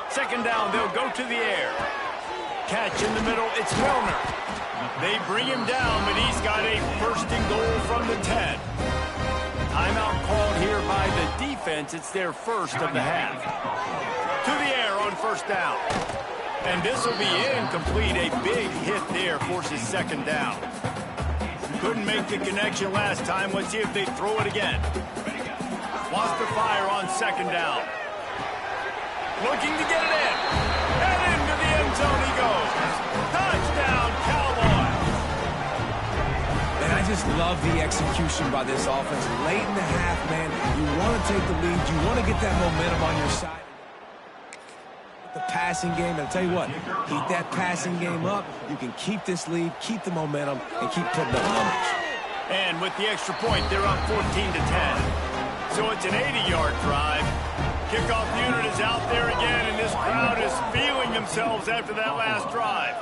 2nd down, they'll go to the air. Catch in the middle, it's Milner. They bring him down, but he's got a 1st and goal from the 10. Timeout called here by the defense. It's their 1st of the half. To the air on 1st down. And this will be incomplete. A big hit there forces 2nd down. Couldn't make the connection last time. Let's see if they throw it again. Wants to fire on 2nd down. Looking to get it in. And into the end zone he goes. Touchdown, Cowboys. And I just love the execution by this offense. Late in the half, man, you want to take the lead. You want to get that momentum on your side. The passing game, and I'll tell you what, keep that passing game up. You can keep this lead, keep the momentum, and keep putting up numbers. And with the extra point, they're up 14 to 10. So it's an 80-yard drive. Kickoff unit is out there again, and this crowd is feeling themselves after that last drive.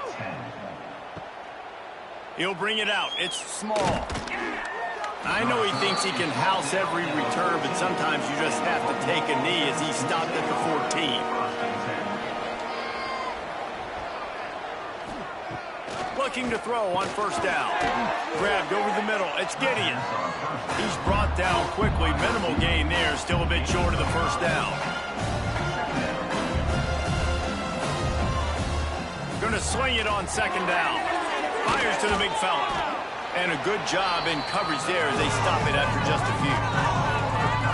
He'll bring it out. It's small. I know he thinks he can house every return, but sometimes you just have to take a knee as he stopped at the 14. Looking to throw on 1st down. Grabbed over the middle. It's Gideon. He's brought down quickly. Minimal gain there. Still a bit short of the 1st down. Going to swing it on 2nd down. Fires to the big fella. And a good job in coverage there as they stop it after just a few.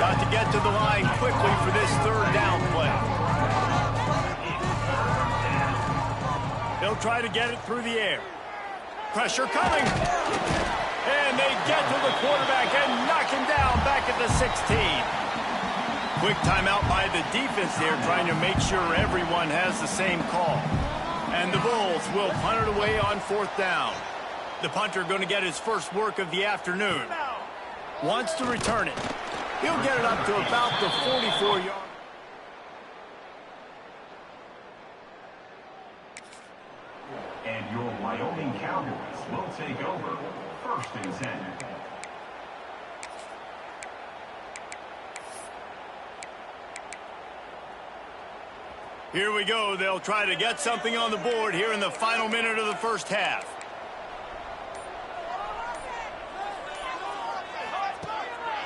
Got to get to the line quickly for this 3rd down play. They'll try to get it through the air. Pressure coming. And they get to the quarterback and knock him down back at the 16. Quick timeout by the defense there, trying to make sure everyone has the same call. And the Bulls will punt it away on 4th down. The punter going to get his first work of the afternoon. Wants to return it. He'll get it up to about the 44-yard. And your Wyoming Cowboys will take over 1st and 10. Here we go. They'll try to get something on the board here in the final minute of the 1st half.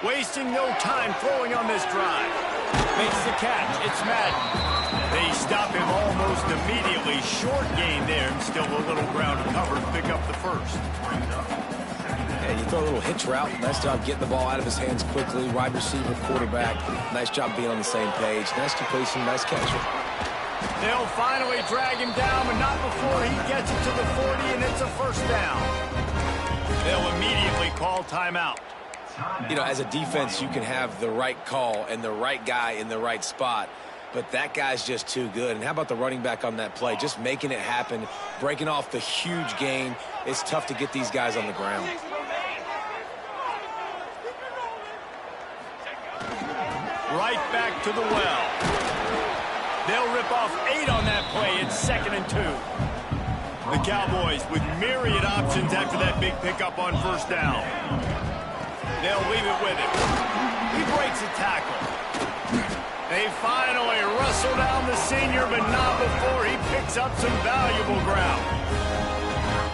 Wasting no time throwing on this drive. Makes the catch. It's Madden. They stop him almost immediately. Short gain there, and still a little ground to cover to pick up the 1st. And you throw a little hitch route. Nice job getting the ball out of his hands quickly. Wide receiver, quarterback. Nice job being on the same page. Nice completion, nice catch. They'll finally drag him down, but not before he gets it to the 40, and it's a 1st down. They'll immediately call timeout. You know, as a defense, you can have the right call and the right guy in the right spot, but that guy's just too good. And how about the running back on that play? Just making it happen, breaking off the huge gain. It's tough to get these guys on the ground. Right back to the well. They'll rip off 8 on that play. It's 2nd and 2. The Cowboys with myriad options after that big pickup on 1st down. They'll leave it with him. He breaks a tackle. They finally wrestle down the senior, but not before he picks up some valuable ground.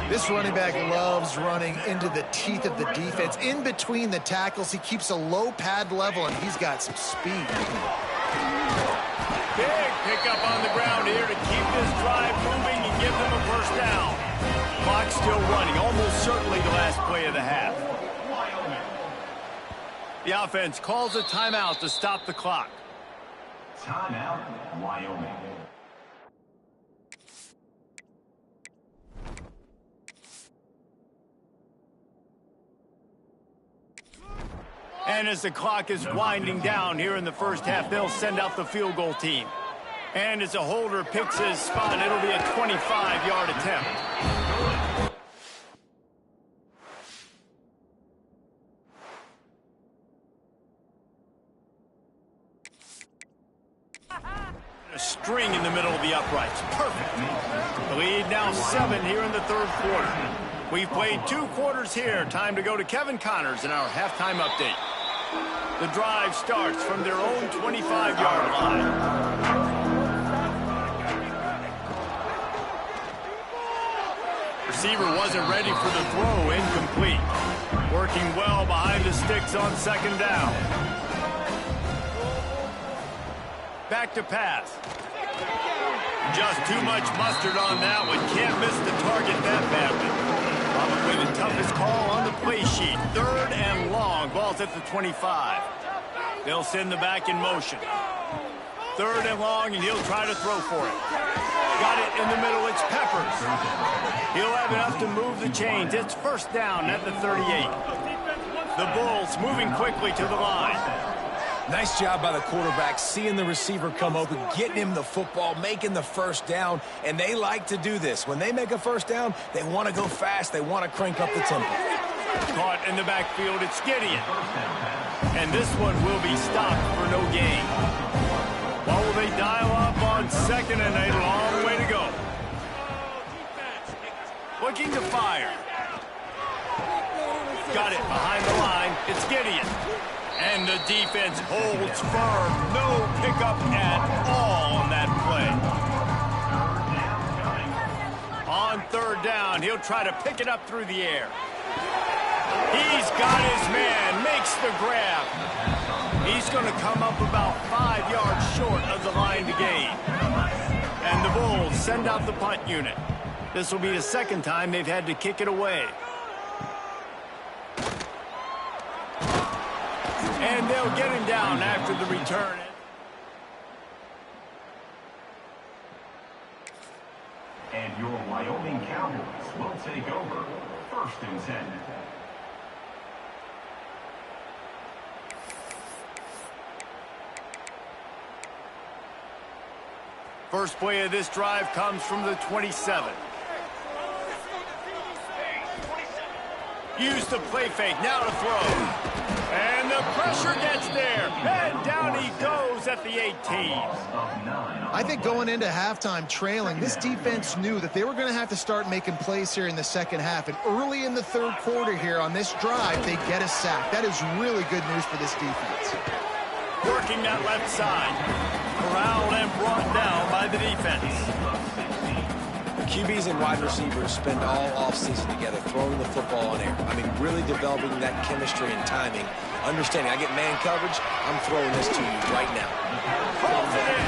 This running back loves running into the teeth of the defense. In between the tackles, he keeps a low pad level, and he's got some speed. Big pickup on the ground here to keep this drive moving and give them a 1st down. Clock still running, almost certainly the last play of the half. The offense calls a timeout to stop the clock. Timeout, Wyoming. And as the clock is winding down here in the first half, they'll send out the field goal team. And as a holder picks his spot, it'll be a 25-yard attempt. A string in the middle of the uprights. Perfect. The lead now 7 here in the third quarter. We've played 2 quarters here. Time to go to Kevin Connors in our halftime update. The drive starts from their own 25-yard line. Receiver wasn't ready for the throw, incomplete. Working well behind the sticks on second down. Back to pass. Just too much mustard on that one. Can't miss the target that badly. Probably the toughest call on the play sheet. 3rd and long. Ball's at the 25. They'll send the back in motion. 3rd and long, and he'll try to throw for it. Got it in the middle. It's Peppers. He'll have enough to move the chains. It's first down at the 38. The Bulls moving quickly to the line. Nice job by the quarterback, seeing the receiver come open, getting him the football, making the first down, and they like to do this. When they make a first down, they want to go fast. They want to crank up the tempo. Caught in the backfield, it's Gideon. And this one will be stopped for no gain. Well, will they dial up on 2nd and a long way to go? Looking to fire. Got it behind the line. It's Gideon. And the defense holds firm. No pickup at all on that play. On 3rd down, he'll try to pick it up through the air. He's got his man, makes the grab. He's going to come up about 5 yards short of the line to gain. And the Bulls send out the punt unit. This will be the 2nd time they've had to kick it away. And they'll get him down after the return. And your Wyoming Cowboys will take over 1st and 10. First play of this drive comes from the 27. Use the play fake, now to throw. And the pressure gets there. And down he goes at the 18. I think going into halftime trailing, this defense knew that they were going to have to start making plays here in the second half. And early in the third quarter here on this drive, they get a sack. That is really good news for this defense. Working that left side. Corralled and brought down by the defense. QBs and wide receivers spend all offseason together throwing the football on air. I mean, really developing that chemistry and timing. Understanding, I get man coverage, I'm throwing this to you right now. Holds it in.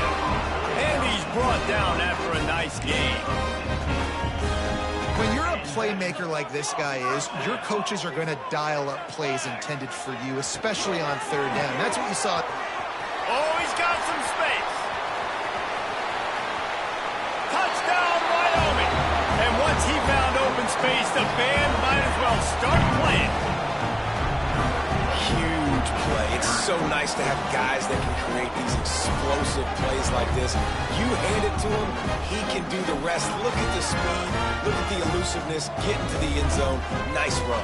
And he's brought down after a nice game. When you're a playmaker like this guy is, your coaches are going to dial up plays intended for you, especially on 3rd down. That's what you saw. Oh, he's got some space. Touchdown, Wyoming. And once he found open space, the band might as well start playing. Huge play. It's so nice to have guys that can create these explosive plays like this. You hand it to him, he can do the rest. Look at the speed, look at the elusiveness, get into the end zone. Nice run.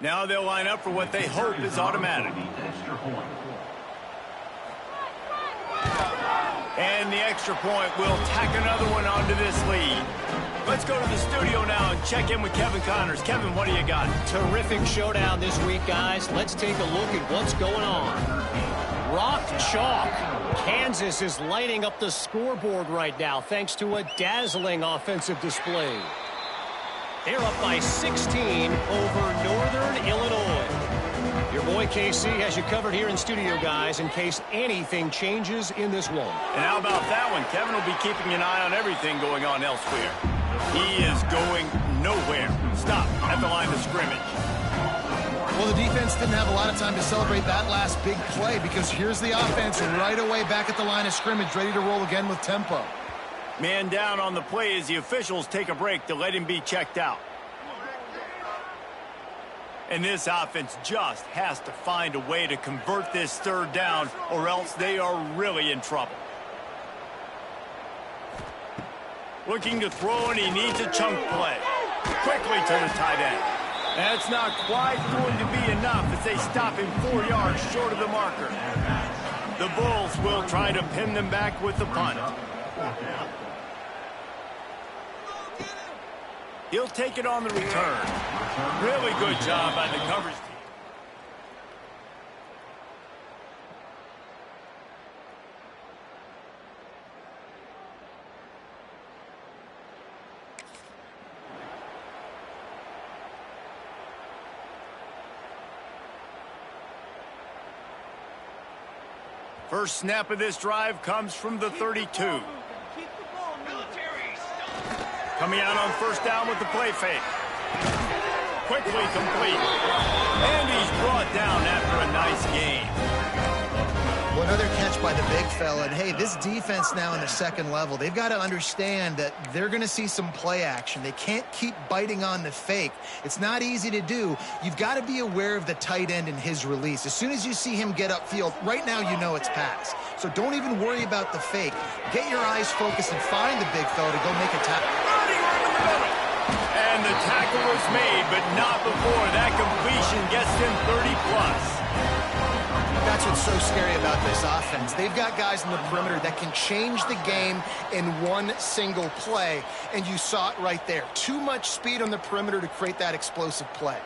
Now they'll line up for what they hope is automatic. And the extra point will tack another one onto this lead. Let's go to the studio now and check in with Kevin Connors. Kevin, what do you got? Terrific showdown this week, guys. Let's take a look at what's going on. Rock chalk. Kansas is lighting up the scoreboard right now thanks to a dazzling offensive display. They're up by 16 over Northern Illinois. Your boy KC has you covered here in studio, guys, in case anything changes in this one. And how about that one? Kevin will be keeping an eye on everything going on elsewhere. He is going nowhere. Stop at the line of scrimmage. Well, the defense didn't have a lot of time to celebrate that last big play because here's the offense right away back at the line of scrimmage, ready to roll again with tempo. Man down on the play as the officials take a break to let him be checked out. And this offense just has to find a way to convert this third down, or else they are really in trouble. Looking to throw, and he needs a chunk play. Quickly to the tight end. That's not quite going to be enough as they stop him 4 yards short of the marker. The Bulls will try to pin them back with the punt. He'll take it on the return. Really good job by the coverage team. First snap of this drive comes from the 32. Coming out on first down with the play fake. Quickly complete. And he's brought down after a nice gain. Well, another catch by the big fella. And, hey, this defense now in the second level, they've got to understand that they're going to see some play action. They can't keep biting on the fake. It's not easy to do. You've got to be aware of the tight end and his release. As soon as you see him get upfield, right now you know it's pass. So don't even worry about the fake. Get your eyes focused and find the big fella to go make a tackle. And the tackle was made, but not before that completion gets them 30+. That's what's so scary about this offense. They've got guys in the perimeter that can change the game in one single play, and you saw it right there. Too much speed on the perimeter to create that explosive play.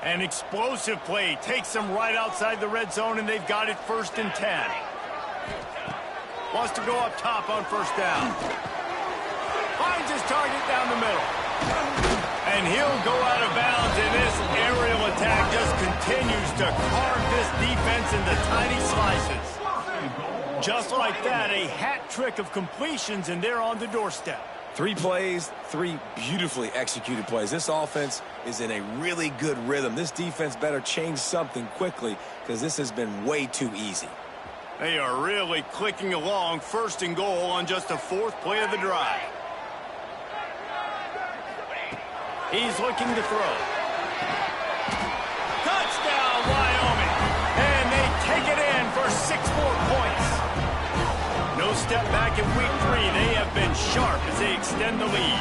An explosive play takes them right outside the red zone, and they've got it 1st and 10. Wants to go up top on first down. Finds his target down the middle. And he'll go out of bounds, and this aerial attack just continues to carve this defense into tiny slices. Just like that, a hat trick of completions, and they're on the doorstep. 3 plays, 3 beautifully executed plays. This offense is in a really good rhythm. This defense better change something quickly because this has been way too easy. They are really clicking along, 1st and goal on just the 4th play of the drive. He's looking to throw. Touchdown, Wyoming. And they take it in for 6 more points. No step back in week 3. They have been sharp as they extend the lead.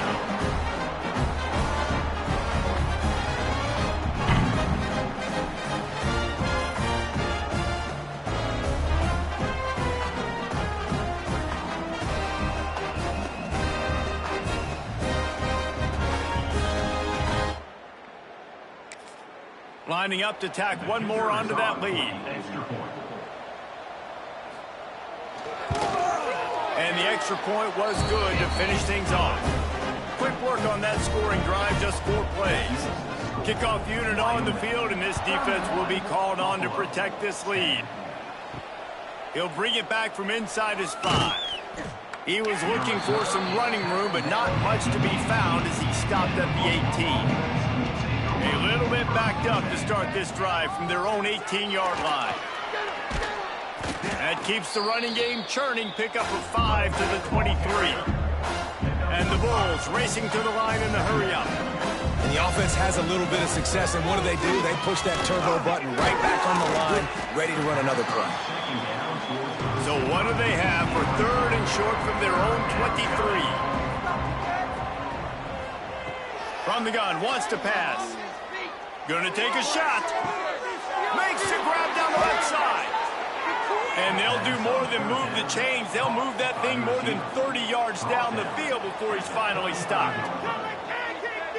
Lining up to tack one more onto that lead. And the extra point was good to finish things off. Quick work on that scoring drive, just 4 plays. Kickoff unit on the field, and this defense will be called on to protect this lead. He'll bring it back from inside his 5. He was looking for some running room, but not much to be found as he stopped at the 18. A little bit backed up to start this drive from their own 18-yard line. That keeps the running game churning. Pick up a 5 to the 23. And the Bulls racing to the line in the hurry-up. And the offense has a little bit of success, and what do? They push that turbo button right back on the line, ready to run another play. So what do they have for 3rd and short from their own 23? From the gun, wants to pass. Gonna take a shot. Makes the grab down the left side. And they'll do more than move the chains. They'll move that thing more than 30 yards down the field before he's finally stopped.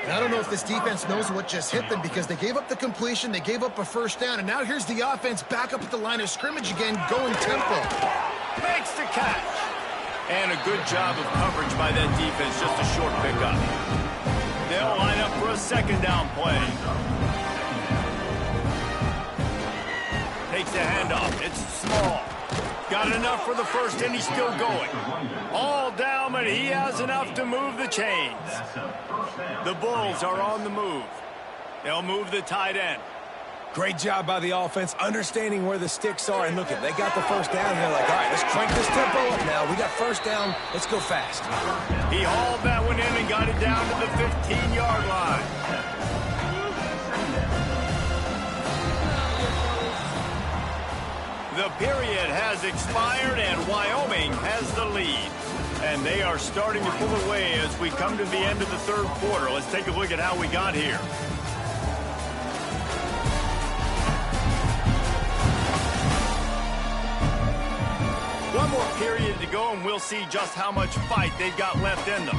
I don't know if this defense knows what just hit them because they gave up the completion, they gave up a 1st down, and now here's the offense back up at the line of scrimmage again, going tempo. Makes the catch. And a good job of coverage by that defense, just a short pickup. They'll line up for a 2nd down play. Takes the handoff. It's small. Got enough for the 1st, and he's still going. All down, but he has enough to move the chains. The Bulls are on the move. They'll move the tight end. Great job by the offense, understanding where the sticks are. And look, they got the first down. They're like, all right, let's crank this tempo up now. We got first down. Let's go fast. He hauled that one in and got it down to the 15-yard line. The period has expired, and Wyoming has the lead. And they are starting to pull away as we come to the end of the third quarter. Let's take a look at how we got here. One more period to go, and we'll see just how much fight they've got left in them.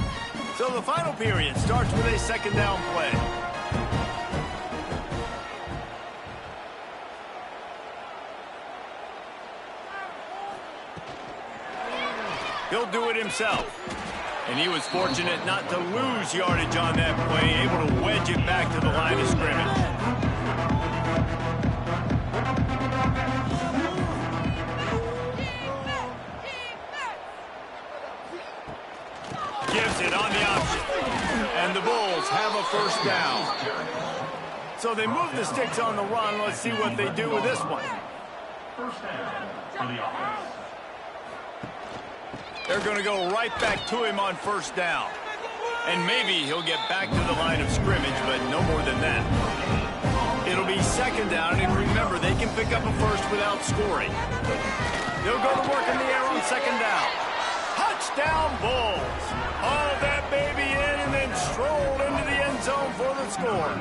So the final period starts with a second down play. He'll do it himself. And he was fortunate not to lose yardage on that play, able to wedge it back to the line of scrimmage. Gives it on the option. And the Bulls have a first down. So they move the sticks on the run. Let's see what they do with this one. First down for the offense. They're going to go right back to him on first down. And maybe he'll get back to the line of scrimmage, but no more than that. It'll be second down, and remember, they can pick up a first without scoring. They'll go to work in the air on second down. Touchdown, Bulls. Hauled that baby in and then strolled into the end zone for the score.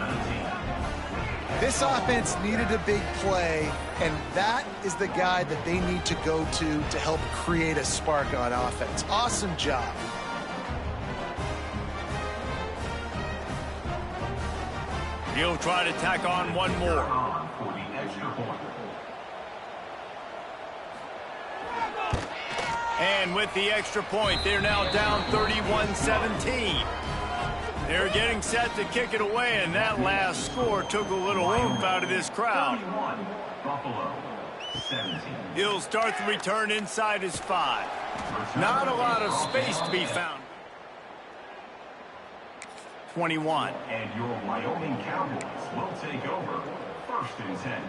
This offense needed a big play, and that is the guy that they need to go to help create a spark on offense. Awesome job. He'll try to tack on one more. For the extra point. And with the extra point, they're now down 31-17. They're getting set to kick it away, and that last score took a little oomph out of this crowd. 31, Buffalo, 17. He'll start the return inside his 5. Not a lot of space to be found. 21. And your Wyoming Cowboys will take over first and 10.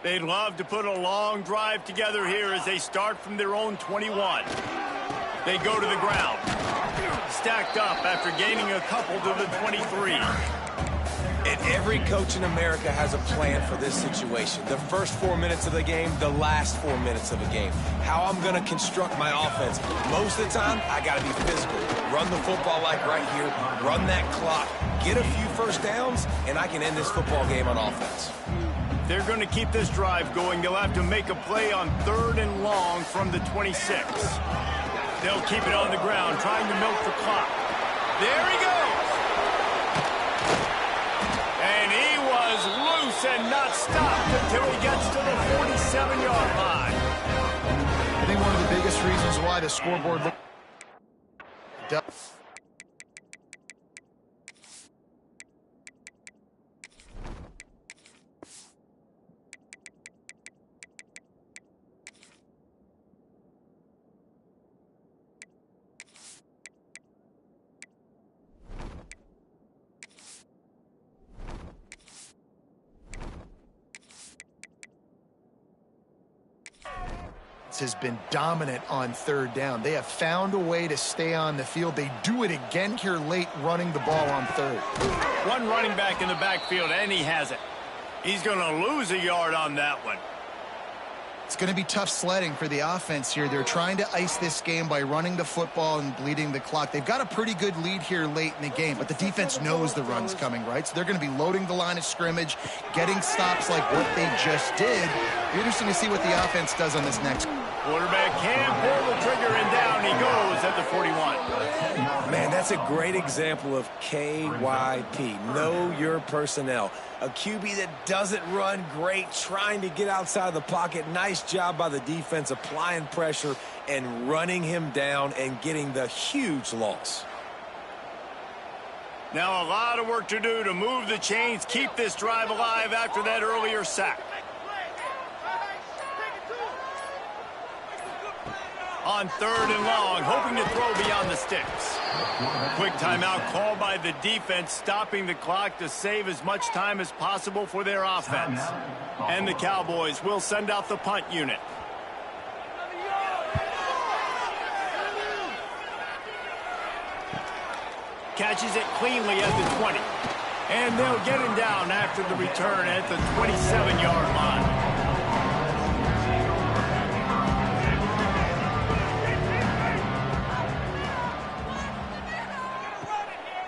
They'd love to put a long drive together here as they start from their own 21. They go to the ground. Stacked up after gaining a couple to the 23. And every coach in America has a plan for this situation. The first 4 minutes of the game, the last 4 minutes of a game. How I'm going to construct my offense. Most of the time, I got to be physical. Run the football like right here. Run that clock. Get a few first downs, and I can end this football game on offense. They're going to keep this drive going. They'll have to make a play on 3rd and long from the 26. They'll keep it on the ground, trying to milk the clock. There he goes. And he was loose and not stopped until he gets to the 47-yard line. I think one of the biggest reasons why the scoreboard looked... has been dominant on 3rd down. They have found a way to stay on the field. They do it again here late, running the ball on 3rd. One running back in the backfield, and he has it. He's going to lose a yard on that one. It's going to be tough sledding for the offense here. They're trying to ice this game by running the football and bleeding the clock. They've got a pretty good lead here late in the game, but the defense knows the run's coming, right? So they're going to be loading the line of scrimmage, getting stops like what they just did. Be interesting to see what the offense does on this next. Quarterback can pull the trigger, and down he goes at the 41. Man, that's a great example of KYP. Know your personnel. A QB that doesn't run great, trying to get outside the pocket. Nice job by the defense, applying pressure and running him down and getting the huge loss. Now a lot of work to do to move the chains, keep this drive alive after that earlier sack. On 3rd and long, hoping to throw beyond the sticks. Quick timeout called by the defense, stopping the clock to save as much time as possible for their offense. And the Cowboys will send out the punt unit. Catches it cleanly at the 20. And they'll get him down after the return at the 27-yard line.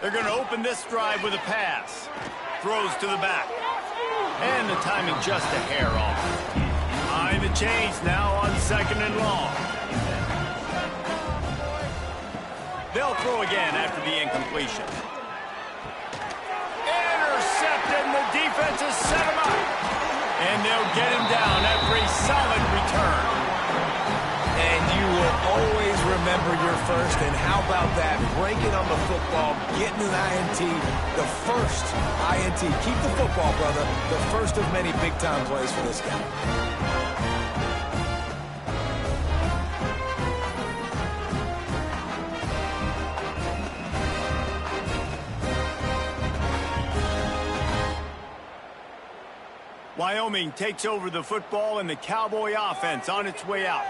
They're going to open this drive with a pass. Throws to the back. And the timing just a hair off. Behind the chains now on 2nd and long. They'll throw again after the incompletion. Intercepted, and the defense has set him up. And they'll get him down after a solid return. And you will always remember your first. And how about that? Breaking on the football, getting an INT, the first INT. Keep the football, brother. The first of many big-time plays for this guy. Wyoming takes over the football and the Cowboy offense on its way out.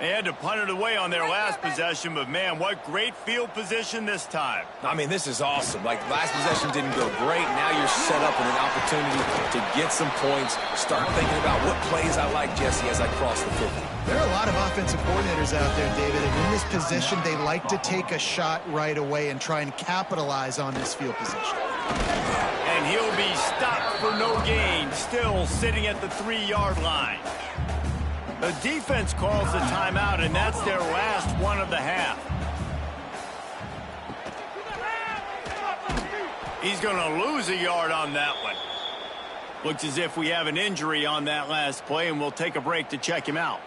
They had to punt it away on their last possession, but man, what great field position this time. I mean, this is awesome. Like, last possession didn't go great. Now you're set up with an opportunity to get some points. Start thinking about what plays I like, Jesse, as I cross the football. There are a lot of offensive coordinators out there, David, and in this position, they like to take a shot right away and try and capitalize on this field position. And he'll be stopped for no gain, still sitting at the 3-yard line. The defense calls the timeout, and that's their last one of the half. He's going to lose a yard on that one. Looks as if we have an injury on that last play, and we'll take a break to check him out.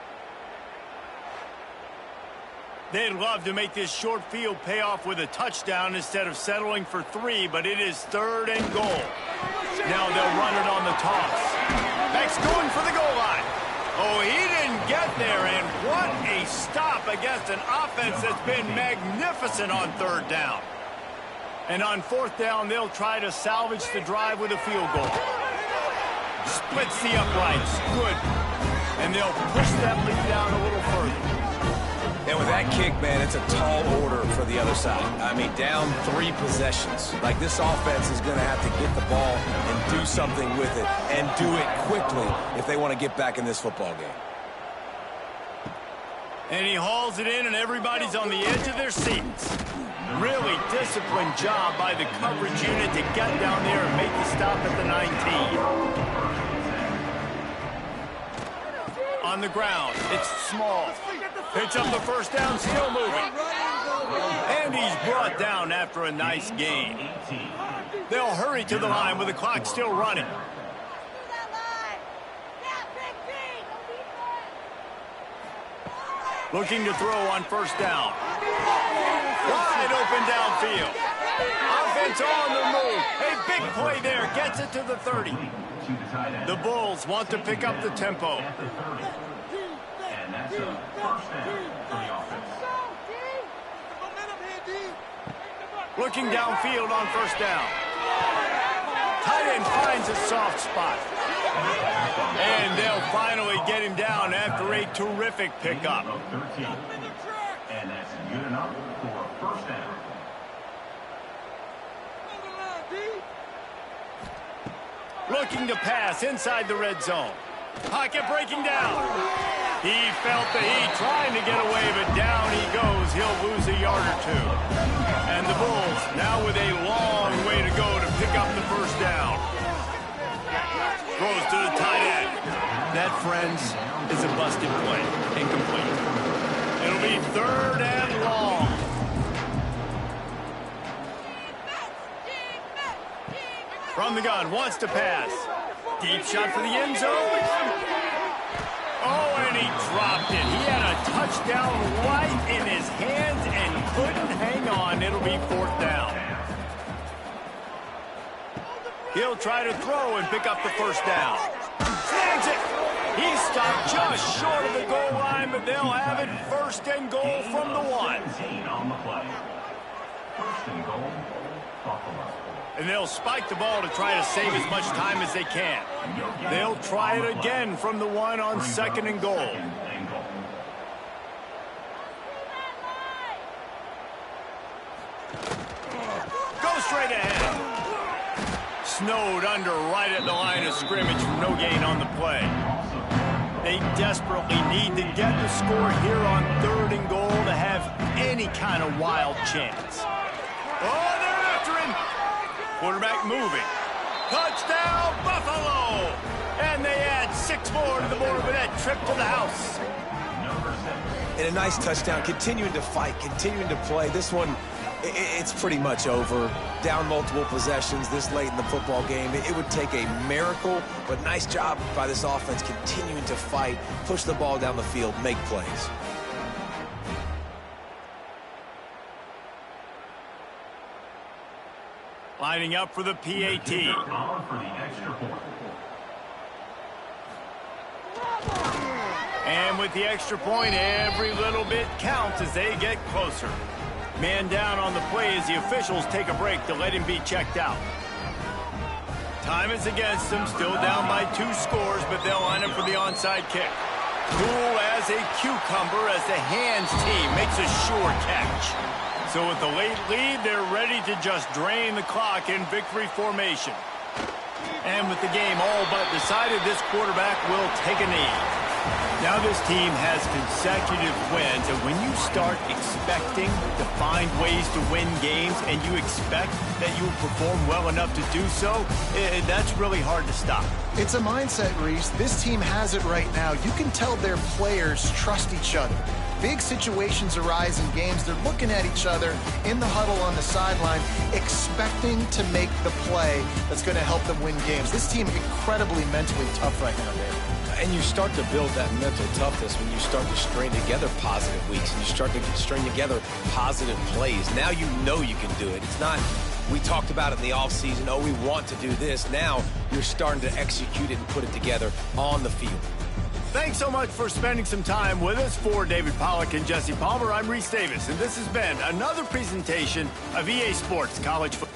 They'd love to make this short field pay off with a touchdown instead of settling for 3, but it is 3rd and goal. Now they'll run it on the toss. Beck's going for the goal line. Oh, he didn't get there, and what a stop against an offense that's been magnificent on 3rd down. And on 4th down, they'll try to salvage the drive with a field goal. Splits the uprights. Good. And they'll push that lead down a little further. And with that kick, man, it's a tall order for the other side. I mean, down 3 possessions. Like, this offense is going to have to get the ball and do something with it, and do it quickly if they want to get back in this football game. And he hauls it in, and everybody's on the edge of their seats. Really disciplined job by the coverage unit to get down there and make the stop at the 19. On the ground, it's Small. Picks up the 1st down, still moving. And he's brought down after a nice gain. They'll hurry to the line with the clock still running. Looking to throw on 1st down. Wide open downfield. Offense on the move. A big play there. Gets it to the 30. The Bulls want to pick up the tempo. And that's a 1st down for the offense. Looking downfield on 1st down. Tight end finds a soft spot. And they'll finally get him down after a terrific pickup. And that's good enough for a 1st down. Looking to pass inside the red zone. Pocket breaking down. He felt the heat trying to get away, but down he goes. He'll lose a yard or 2. And the Bulls now with a long way to go to pick up the 1st down. Throws to the tight end. That, friends, is a busted play. Incomplete. It'll be 3rd and long. From the gun, wants to pass. Deep shot for the end zone. Oh, and he dropped it. He had a touchdown right in his hands and couldn't hang on. It'll be 4th down. He'll try to throw and pick up the 1st down. Snags it. He's stopped just short of the goal line, but they'll have it first and goal from the 1. 17 on the play. First and goal, Buffalo. And they'll spike the ball to try to save as much time as they can. They'll try it again from the 1 on second and goal. Go straight ahead. Snowed under right at the line of scrimmage from no gain on the play. They desperately need to get the score here on third and goal to have any kind of wild chance. Oh, they're after him. Quarterback moving. Touchdown, Buffalo! And they add 6 more to the board with that trip to the house. And a nice touchdown, continuing to fight, continuing to play. This one, it's pretty much over. Down multiple possessions this late in the football game. It would take a miracle, but nice job by this offense continuing to fight, push the ball down the field, make plays. Lining up for the PAT. And with the extra point, every little bit counts as they get closer. Man down on the play as the officials take a break to let him be checked out. Time is against them, still down by 2 scores, but they'll line up for the onside kick. Cool as a cucumber as the hands team makes a sure catch. So with the late lead, they're ready to just drain the clock in victory formation. And with the game all but decided, this quarterback will take a knee. Now this team has consecutive wins, and when you start expecting to find ways to win games and you expect that you will perform well enough to do so, that's really hard to stop. It's a mindset, Reese. This team has it right now. You can tell their players trust each other. Big situations arise in games. They're looking at each other in the huddle on the sideline, expecting to make the play that's going to help them win games. This team incredibly mentally tough right now, Dave. And you start to build that mental toughness when you start to string together positive weeks and you start to string together positive plays. Now you know you can do it. It's not, we talked about it in the offseason, oh, we want to do this. Now you're starting to execute it and put it together on the field. Thanks so much for spending some time with us. For David Pollack and Jesse Palmer, I'm Reese Davis, and this has been another presentation of EA Sports College Football.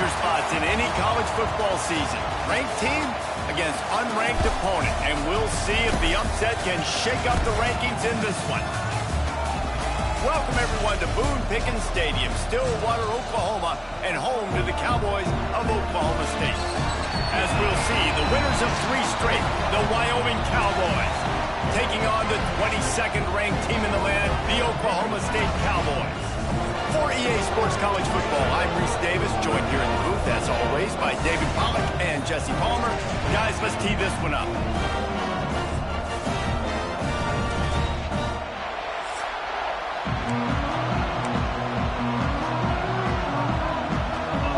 danger spots in any college football season. Ranked team against unranked opponent, and we'll see if the upset can shake up the rankings in this one. Welcome, everyone, to Boone Pickens Stadium, Stillwater, Oklahoma, and home to the Cowboys of Oklahoma State. As we'll see, the winners of 3 straight, the Wyoming Cowboys, taking on the 22nd ranked team in the land, the Oklahoma State Cowboys. For EA Sports College Football, I'm Reese Davis, joined here in the booth, as always, by David Pollack and Jesse Palmer. Guys, let's tee this one up.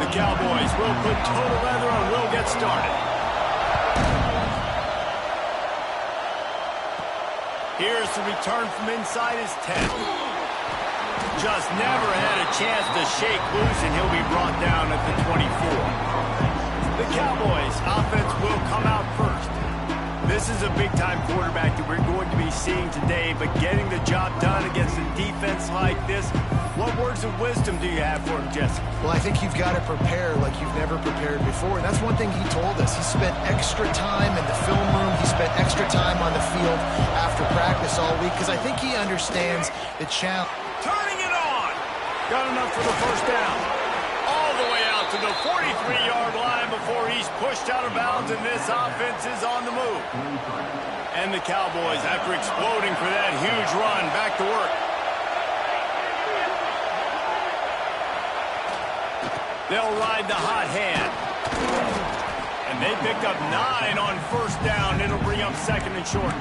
The Cowboys will put total leather and will get started. Here's the return from inside his 10. Just never had a chance to shake loose, and he'll be brought down at the 24. The Cowboys offense will come out first. This is a big-time quarterback that we're going to be seeing today, but getting the job done against a defense like this, what words of wisdom do you have for him, Jesse? Well, I think you've got to prepare like you've never prepared before. And that's one thing he told us. He spent extra time in the film room. He spent extra time on the field after practice all week because I think he understands the challenge. Turning it on. Got enough for the first down. All the way out to the 43-yard line before he's pushed out of bounds, and this offense is on the move. And the Cowboys, after exploding for that huge run, back to work. They'll ride the hot hand. And they pick up 9 on first down. It'll bring up second and short.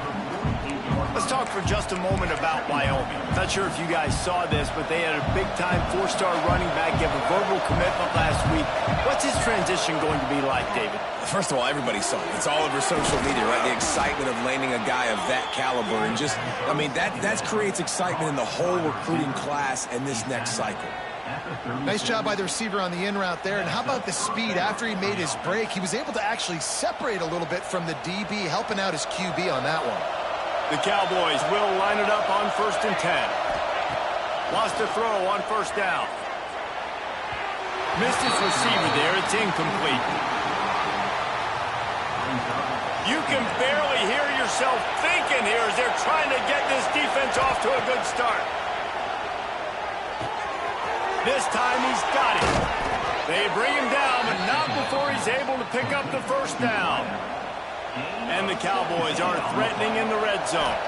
Let's talk for just a moment about Wyoming. Not sure if you guys saw this, but they had a big-time 4-star running back give a verbal commitment last week. What's his transition going to be like, David? First of all, everybody saw it. It's all over social media, right? The excitement of landing a guy of that caliber. And just, I mean, that creates excitement in the whole recruiting class and this next cycle. Nice job by the receiver on the in route there. And how about the speed? After he made his break, he was able to actually separate a little bit from the DB, helping out his QB on that one. The Cowboys will line it up on 1st and 10. Lost a throw on first down. Missed his receiver there. It's incomplete. You can barely hear yourself thinking here as they're trying to get this defense off to a good start. This time he's got it. They bring him down, but not before he's able to pick up the first down. And the Cowboys are threatening in the red zone.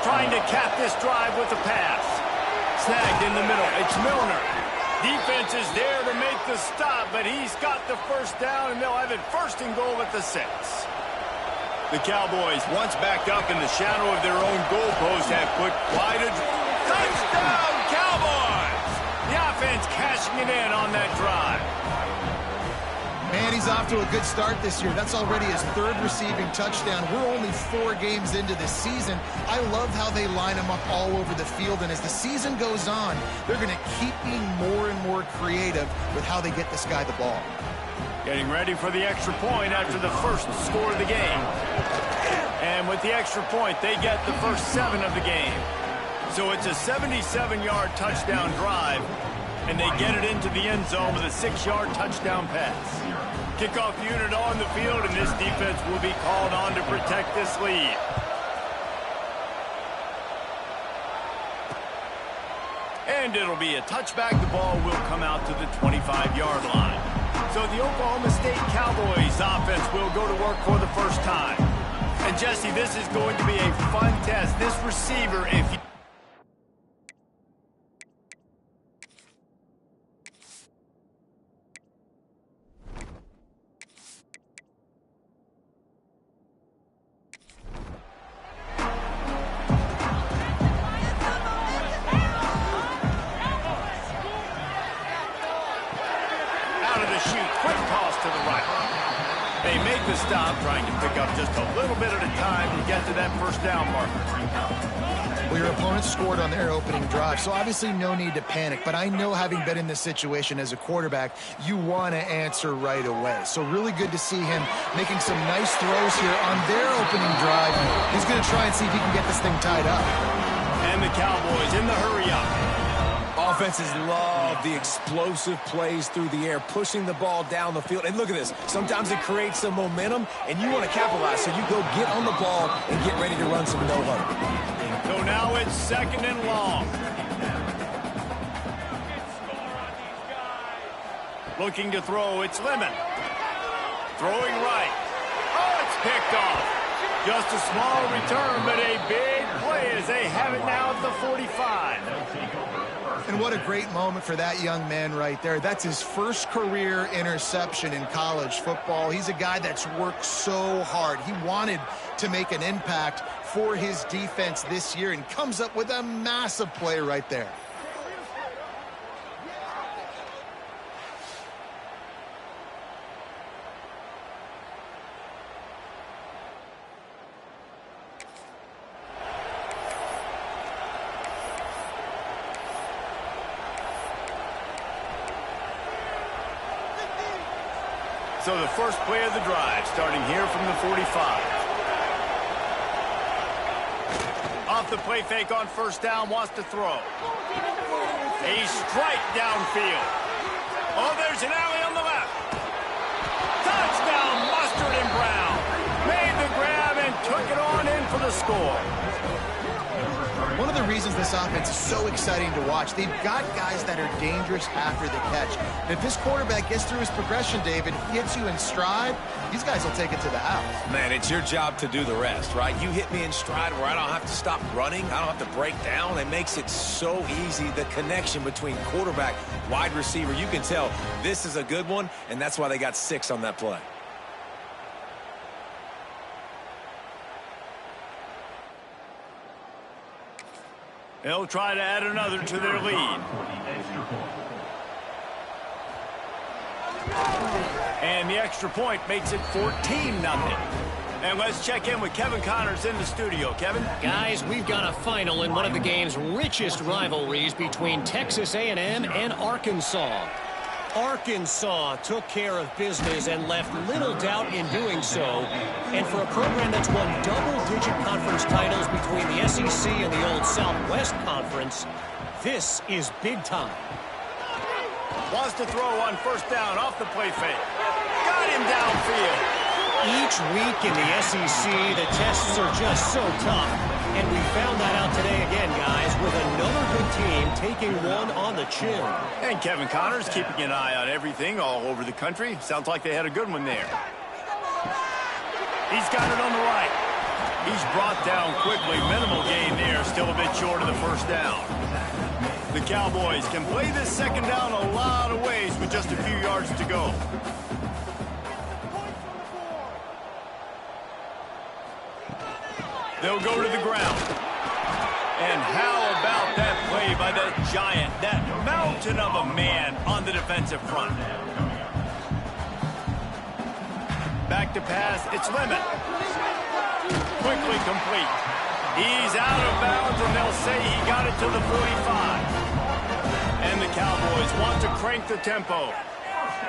Trying to cap this drive with a pass. Snagged in the middle. It's Milner. Defense is there to make the stop, but he's got the first down, and they'll have it 1st and goal at the 6. The Cowboys, once backed up in the shadow of their own goalpost, have put wide a touchdown, Cowboys! The offense cashing it in on that drive. Man, he's off to a good start this year. That's already his 3rd receiving touchdown. We're only 4 games into this season. I love how they line him up all over the field, and as the season goes on, they're going to keep being more and more creative with how they get this guy the ball. Getting ready for the extra point after the first score of the game. And with the extra point, they get the first 7 of the game. So it's a 77-yard touchdown drive, and they get it into the end zone with a 6-yard touchdown pass. Kickoff unit on the field, and this defense will be called on to protect this lead. And it'll be a touchback. The ball will come out to the 25-yard line. So the Oklahoma State Cowboys offense will go to work for the first time. And Jesse, this is going to be a fun test. This receiver, if you... They make the stop, trying to pick up just a little bit at a time to get to that first down marker. Well, your opponent scored on their opening drive, so obviously no need to panic. But I know, having been in this situation as a quarterback, you want to answer right away. So really good to see him making some nice throws here on their opening drive. He's going to try and see if he can get this thing tied up. And the Cowboys in the hurry up. Offenses love the explosive plays through the air, pushing the ball down the field. And look at this. Sometimes it creates some momentum, and you want to capitalize. So you go get on the ball and get ready to run some no-huddle. So now it's 2nd and long. Looking to throw, it's Lemon. Throwing right. Oh, it's picked off. Just a small return, but a big play as they have it now at the 45. And what a great moment for that young man right there. That's his first career interception in college football. He's a guy that's worked so hard. He wanted to make an impact for his defense this year and comes up with a massive play right there. So the first play of the drive, starting here from the 45. Off the play fake on first down, wants to throw. A strike downfield. Oh, there's an alley on the left. Touchdown, Mustard and Brown. Made the grab and took it on in for the score. One of the reasons this offense is so exciting to watch, they've got guys that are dangerous after the catch. And if this quarterback gets through his progression, David, hits you in stride, these guys will take it to the house. Man, it's your job to do the rest, right? You hit me in stride where I don't have to stop running. I don't have to break down. It makes it so easy, the connection between quarterback, wide receiver. You can tell this is a good one, and that's why they got 6 on that play. They'll try to add another to their lead. And the extra point makes it 14-0. And let's check in with Kevin Connors in the studio. Kevin? Guys, we've got a final in one of the game's richest rivalries between Texas A&M and Arkansas. Arkansas took care of business and left little doubt in doing so. And for a program that's won double-digit conference titles between the SEC and the old Southwest Conference, this is big time. Wants to throw on first down off the play fake. Got him downfield. Each week in the SEC, the tests are just so tough. And we found that out today again, guys, with another good team taking one on the chin. And Kevin Connors keeping an eye on everything all over the country. Sounds like they had a good one there. He's got it on the right. He's brought down quickly. Minimal gain there. Still a bit short of the first down. The Cowboys can play this second down a lot of ways with just a few yards to go. They'll go to the ground. And how about that play by that giant, that mountain of a man on the defensive front? Back to pass, it's Lemon. Quickly complete. He's out of bounds, and they'll say he got it to the 45. And the Cowboys want to crank the tempo.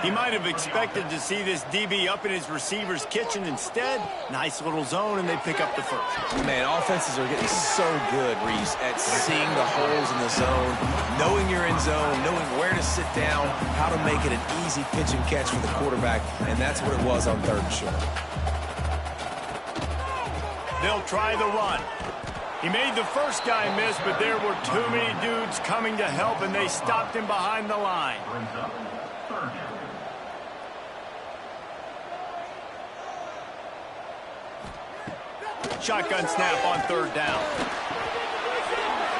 He might have expected to see this DB up in his receiver's kitchen. Instead, nice little zone, and they pick up the first. Man, offenses are getting so good, Reese, at seeing the holes in the zone, knowing you're in zone, knowing where to sit down, how to make it an easy pitch and catch for the quarterback, and that's what it was on 3rd and short. They'll try the run. He made the first guy miss, but there were too many dudes coming to help, and they stopped him behind the line. Shotgun snap on 3rd down.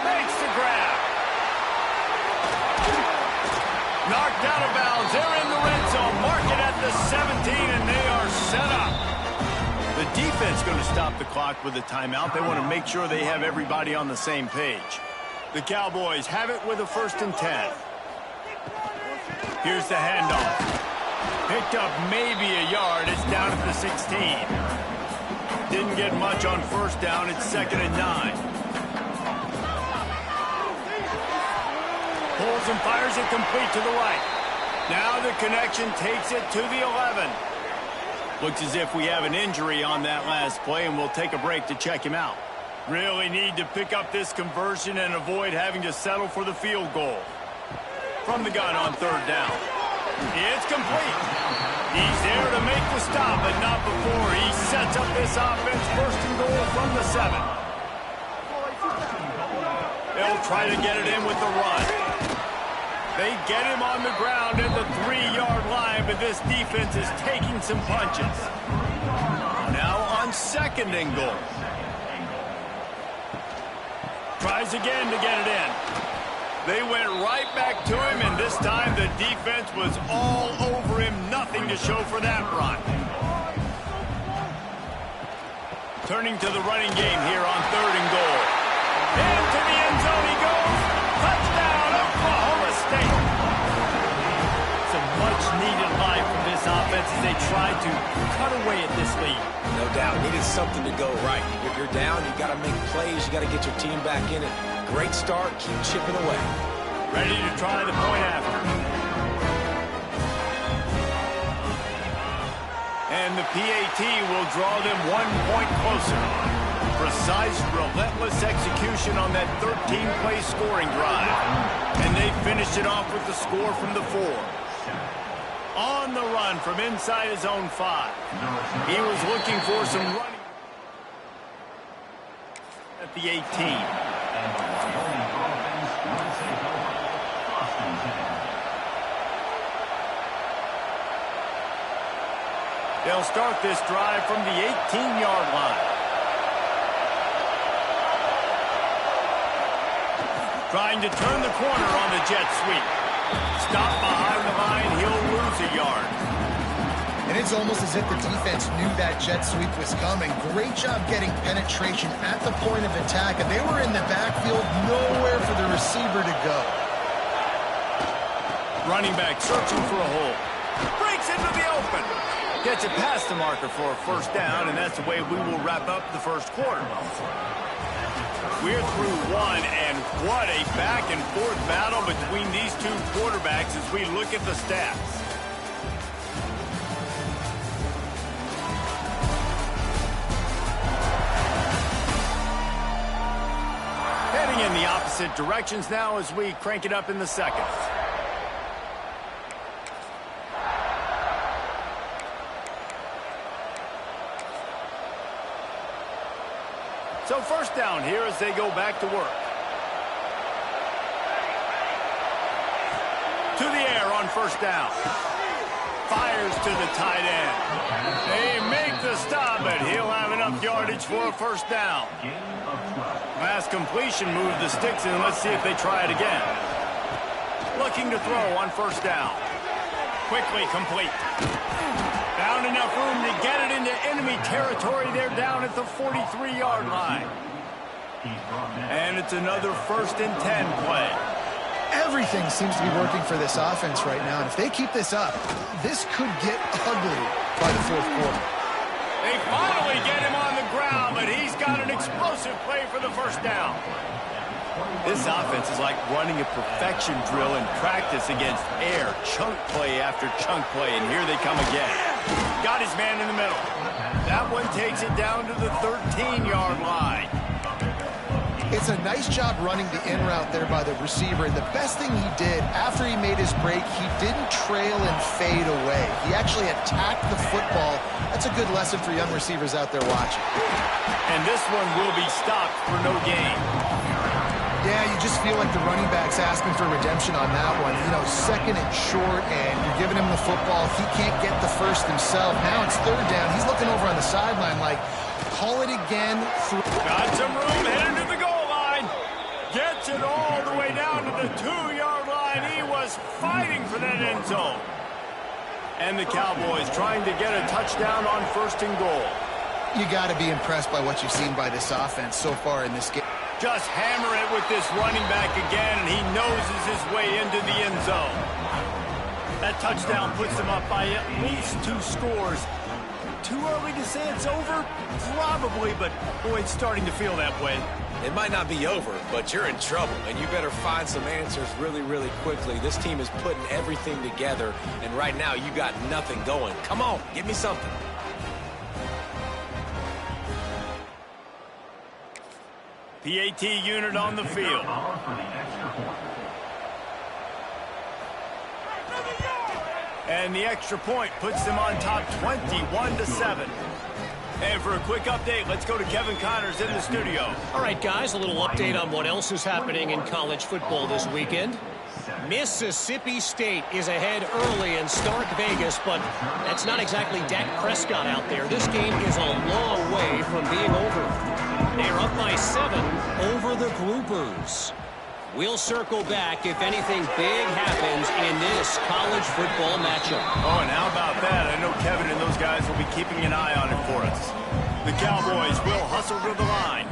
Makes the grab. Knocked out of bounds. They're in the red zone. Mark it at the 17, and they are set up. The defense going to stop the clock with a timeout. They want to make sure they have everybody on the same page. The Cowboys have it with a 1st and 10. Here's the handoff. Picked up maybe a yard. It's down at the 16. Didn't get much on first down. It's 2nd and 9. Pulls and fires it complete to the right. Now the connection takes it to the 11. Looks as if we have an injury on that last play, and we'll take a break to check him out. Really need to pick up this conversion and avoid having to settle for the field goal. From the gun on third down. It's complete. He's there to make the stop, but not before he sets up this offense. First and goal from the 7. They'll try to get it in with the run. They get him on the ground at the 3-yard line, but this defense is taking some punches. Now on second and goal. Tries again to get it in. They went right back to him, and this time the defense was all over him. Nothing to show for that run. Turning to the running game here on third and goal. Into the end zone he goes. Touchdown, Oklahoma State. Some much-needed life from this offense as they try to cut away at this lead. No doubt. Needed something to go right. If you're down, you got to make plays. You got to get your team back in it. Great start. Keep chipping away. Ready to try the point after. And the PAT will draw them 1 point closer. Precise, relentless execution on that 13-play scoring drive. And they finished it off with the score from the 4. On the run from inside his own 5. He was looking for some running at the 18. They'll start this drive from the 18-yard line. Trying to turn the corner on the jet sweep. Stop behind the line, he'll lose a yard. And it's almost as if the defense knew that jet sweep was coming. Great job getting penetration at the point of attack, and they were in the backfield, nowhere for the receiver to go. Running back searching for a hole. Breaks into the open. Gets it past the marker for a first down, and that's the way we will wrap up the first quarter. We're through one, and what a back-and-forth battle between these two quarterbacks as we look at the stats. Heading in the opposite directions now as we crank it up in the second. So first down here as they go back to work. To the air on first down. Fires to the tight end. They make the stop, but he'll have enough yardage for a first down. Last completion moved the sticks in. Let's see if they try it again. Looking to throw on first down. Quickly complete. Found enough room to get it into enemy territory. They're down at the 43-yard line. And it's another 1st and 10 play. Everything seems to be working for this offense right now, and if they keep this up, this could get ugly by the 4th quarter. They finally get him on the ground, but he's got an explosive play for the first down. This offense is like running a perfection drill in practice against air. Chunk play after chunk play, and here they come again. Got his man in the middle. That one takes it down to the 13-yard line. It's a nice job running the in route there by the receiver. And the best thing he did after he made his break, he didn't trail and fade away. He actually attacked the football. That's a good lesson for young receivers out there watching. And this one will be stopped for no gain. Yeah, you just feel like the running back's asking for redemption on that one. You know, 2nd and short, and you're giving him the football. He can't get the first himself. Now it's 3rd down. He's looking over on the sideline like, call it again. Got some room, headed to the goal line. Gets it all the way down to the 2-yard line. He was fighting for that end zone. And the Cowboys trying to get a touchdown on 1st and goal. You got to be impressed by what you've seen by this offense so far in this game. Just hammer it with this running back again, and he noses his way into the end zone. That touchdown puts them up by at least 2 scores. Too early to say it's over? Probably, but boy, it's starting to feel that way. It might not be over, but you're in trouble, and you better find some answers really, really quickly. This team is putting everything together, and right now you got nothing going. Come on, give me something. PAT unit on the field. And the extra point puts them on top 21-7. And for a quick update, let's go to Kevin Connors in the studio. All right, guys, a little update on what else is happening in college football this weekend. Mississippi State is ahead early in Stark Vegas, but that's not exactly Dak Prescott out there. This game is a long way from being over. They are up by 7 over the Groupers. We'll circle back if anything big happens in this college football matchup. Oh, and how about that? I know Kevin and those guys will be keeping an eye on it for us. The Cowboys will hustle to the line.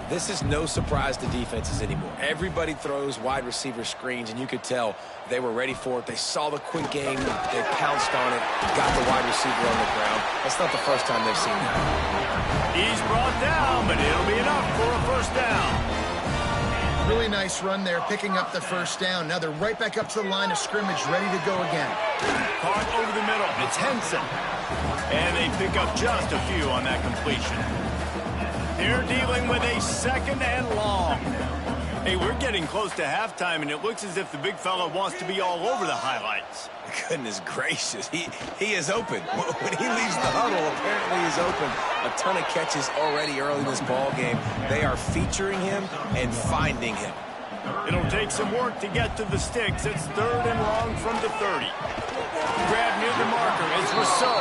This is no surprise to defenses anymore. Everybody throws wide receiver screens, and you could tell they were ready for it. They saw the quick game. They pounced on it, got the wide receiver on the ground. That's not the first time they've seen that. He's brought down, but it'll be enough for a first down. Really nice run there, picking up the first down. Now they're right back up to the line of scrimmage, ready to go again. Caught over the middle. It's Henson. And they pick up just a few on that completion. They're dealing with a second and long. Hey, we're getting close to halftime, and it looks as if the big fella wants to be all over the highlights. Goodness gracious, he is open. When he leaves the huddle, apparently he's open. A ton of catches already early in this ball game. They are featuring him and finding him. It'll take some work to get to the sticks. It's third and long from the 30. Grab near the marker. It's Rousseau.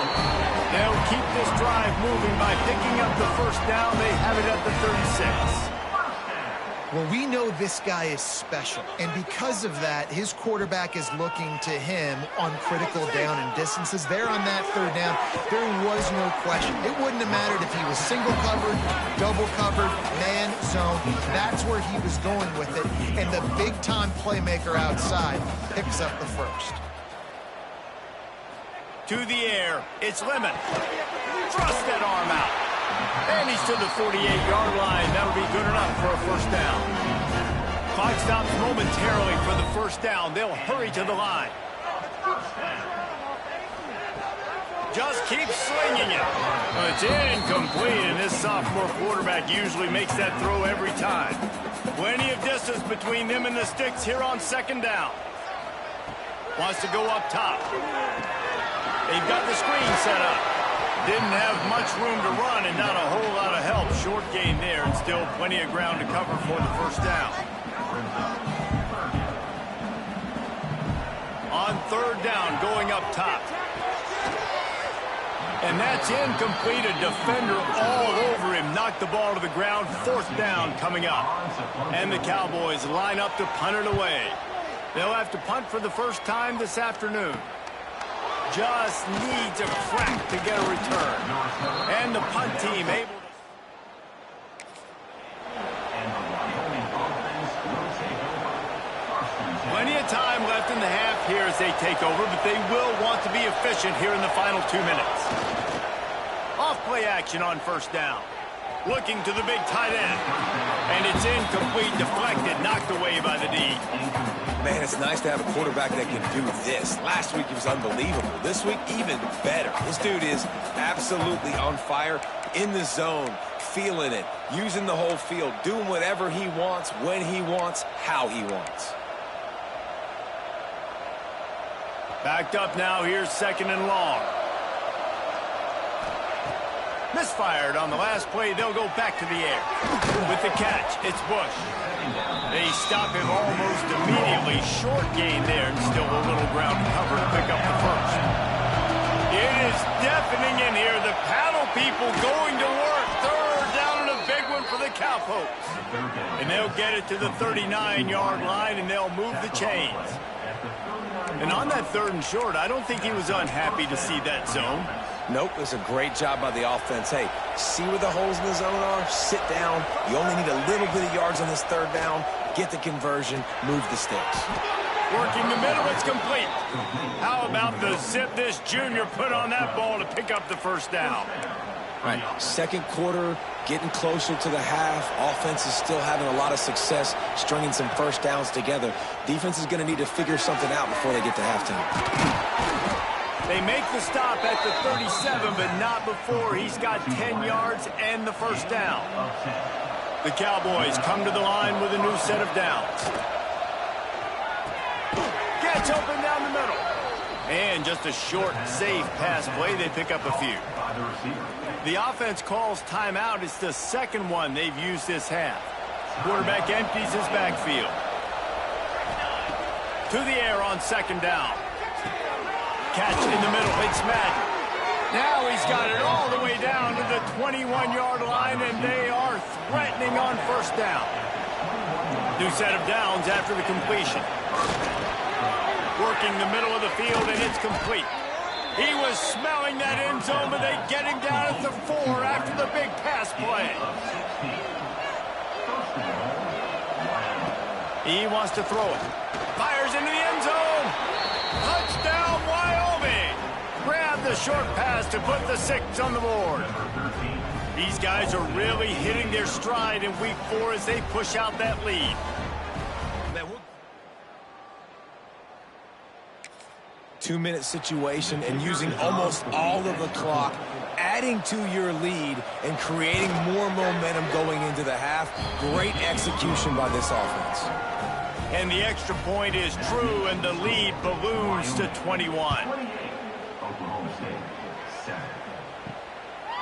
They'll keep this drive moving by picking up the first down. They have it at the 36. Well, we know this guy is special, and because of that, his quarterback is looking to him on critical down and distances. There on that third down, there was no question. It wouldn't have mattered if he was single covered, double covered, man, zone. That's where he was going with it, and the big-time playmaker outside picks up the first. To the air, it's Lemon. Thrust that arm out. And he's to the 48-yard line. That'll be good enough for a first down. Clock stops momentarily for the first down. They'll hurry to the line. Just keep slinging it. It's incomplete, and this sophomore quarterback usually makes that throw every time. Plenty of distance between them and the sticks here on second down. Wants to go up top. They've got the screen set up. Didn't have much room to run and not a whole lot of help. Short gain there and still plenty of ground to cover for the first down. On third down, going up top. And that's incomplete. A defender all over him. Knocked the ball to the ground. Fourth down coming up. And the Cowboys line up to punt it away. They'll have to punt for the first time this afternoon. Just needs a crack to get a return. And the punt team able to... Plenty of time left in the half here as they take over, but they will want to be efficient here in the final 2 minutes. Off play action on first down. Looking to the big tight end. And it's incomplete, deflected, knocked away by the D. Man, it's nice to have a quarterback that can do this. Last week, he was unbelievable. This week, even better. This dude is absolutely on fire, in the zone, feeling it, using the whole field, doing whatever he wants, when he wants, how he wants. Backed up now, here's second and long. Misfired on the last play, they'll go back to the air. With the catch, it's Bush. They stop him almost immediately. Short gain there, and still a little ground to cover to pick up the first. It is deafening in here. The paddle people going to work. Third down and a big one for the Cowpokes. And they'll get it to the 39-yard line, and they'll move the chains. And on that third and short, I don't think he was unhappy to see that zone. Nope, it was a great job by the offense. Hey, see where the holes in the zone are? Sit down. You only need a little bit of yards on this third down. Get the conversion. Move the sticks. Working the middle, it's complete. How about the zip this junior put on that ball to pick up the first down? Right, second quarter, getting closer to the half. Offense is still having a lot of success stringing some first downs together. Defense is going to need to figure something out before they get to halftime. They make the stop at the 37, but not before he's got 10 yards and the first down. The Cowboys come to the line with a new set of downs. Gets open down the middle. And just a short, safe pass play. They pick up a few. The offense calls timeout. It's the second one they've used this half. Quarterback empties his backfield. To the air on second down. Catch in the middle. It's Madden. Now he's got it all the way down to the 21-yard line, and they are threatening on first down. New set of downs after the completion. Working the middle of the field, and it's complete. He was smelling that end zone, but they get him down at the 4 after the big pass play. He wants to throw it. Fires into the end zone. Touchdown, Wyoming. Grab the short pass to put the 6 on the board. These guys are really hitting their stride in week 4 as they push out that lead. 2-minute situation and using almost all of the clock, adding to your lead and creating more momentum going into the half. Great execution by this offense. And the extra point is true, and the lead balloons to 21.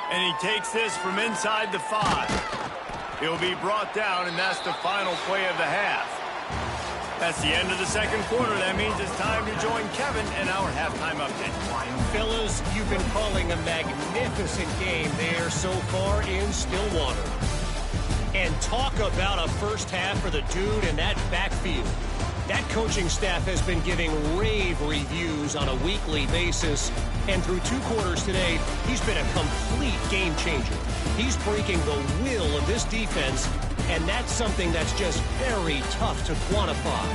And he takes this from inside the 5. He'll be brought down, and that's the final play of the half. That's the end of the second quarter. That means it's time to join Kevin in our halftime update. Fellas, you've been calling a magnificent game there so far in Stillwater. And talk about a first half for the dude in that backfield. That coaching staff has been giving rave reviews on a weekly basis. And through 2 quarters today, he's been a complete game changer. He's breaking the will of this defense, and that's something that's just very tough to quantify.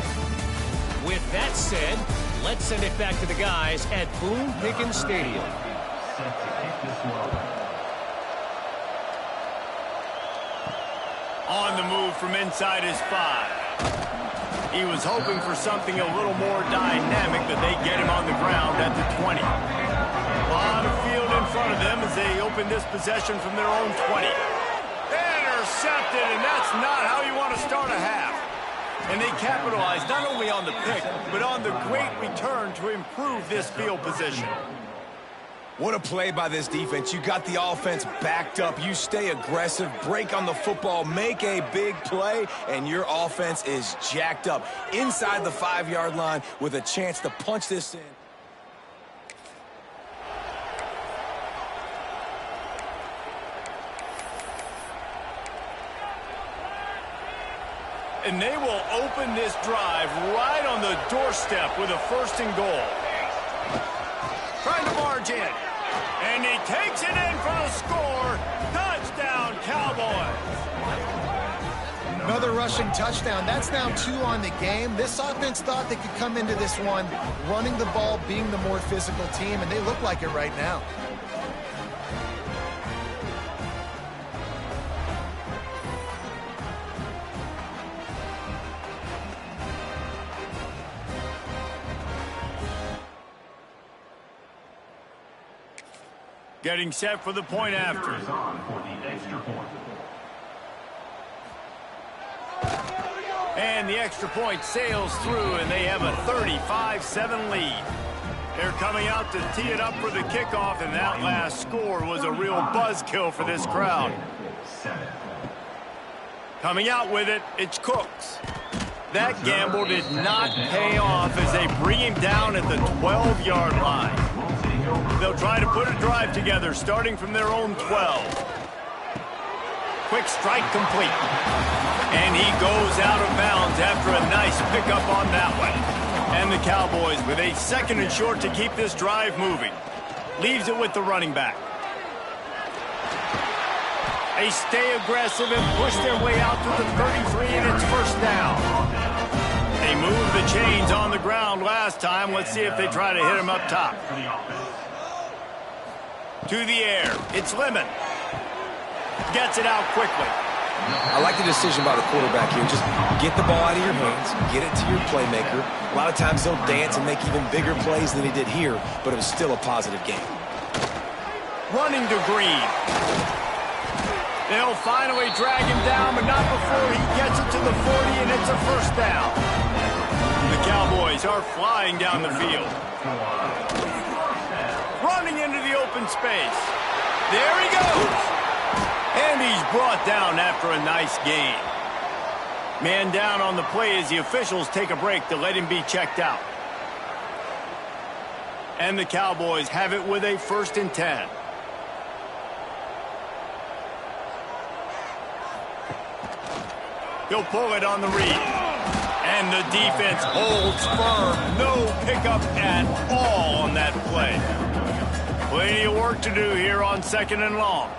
With that said, let's send it back to the guys at Boone Pickens Stadium. On the move from inside his 5. He was hoping for something a little more dynamic, but they get him on the ground at the 20. A lot of field in front of them as they open this possession from their own 20. Intercepted, and that's not how you want to start a half. And they capitalize not only on the pick, but on the great return to improve this field position. What a play by this defense. You got the offense backed up. You stay aggressive, break on the football, make a big play, and your offense is jacked up inside the 5-yard line with a chance to punch this in. And they will open this drive right on the doorstep with a 1st and goal. Trying to barge in. And he takes it in for the score. Touchdown, Cowboys. Another rushing touchdown. That's now 2 on the game. This offense thought they could come into this one running the ball, being the more physical team, and they look like it right now. Getting set for the point after. And the extra point sails through, and they have a 35-7 lead. They're coming out to tee it up for the kickoff, and that last score was a real buzzkill for this crowd. Coming out with it, it's Cooks. That gamble did not pay off as they bring him down at the 12-yard line. They'll try to put a drive together, starting from their own 12. Quick strike complete. And he goes out of bounds after a nice pickup on that one. And the Cowboys with a 2nd and short to keep this drive moving. Leaves it with the running back. They stay aggressive and push their way out to the 33, and it's 1st down. They moved the chains on the ground last time. Let's see if they try to hit him up top. To the air. It's Lemon. Gets it out quickly. I like the decision by the quarterback here. Just get the ball out of your hands, get it to your playmaker. A lot of times they'll dance and make even bigger plays than he did here, but it was still a positive game. Running to Green. They'll finally drag him down, but not before he gets it to the 40, and it's a 1st down. The Cowboys Cowboys are flying down the field. Running into the open space. There he goes. And he's brought down after a nice gain. Man down on the play as the officials take a break to let him be checked out. And the Cowboys have it with a 1st and 10. He'll pull it on the read. And the defense holds firm. No pickup at all on that play. Plenty of work to do here on 2nd and long.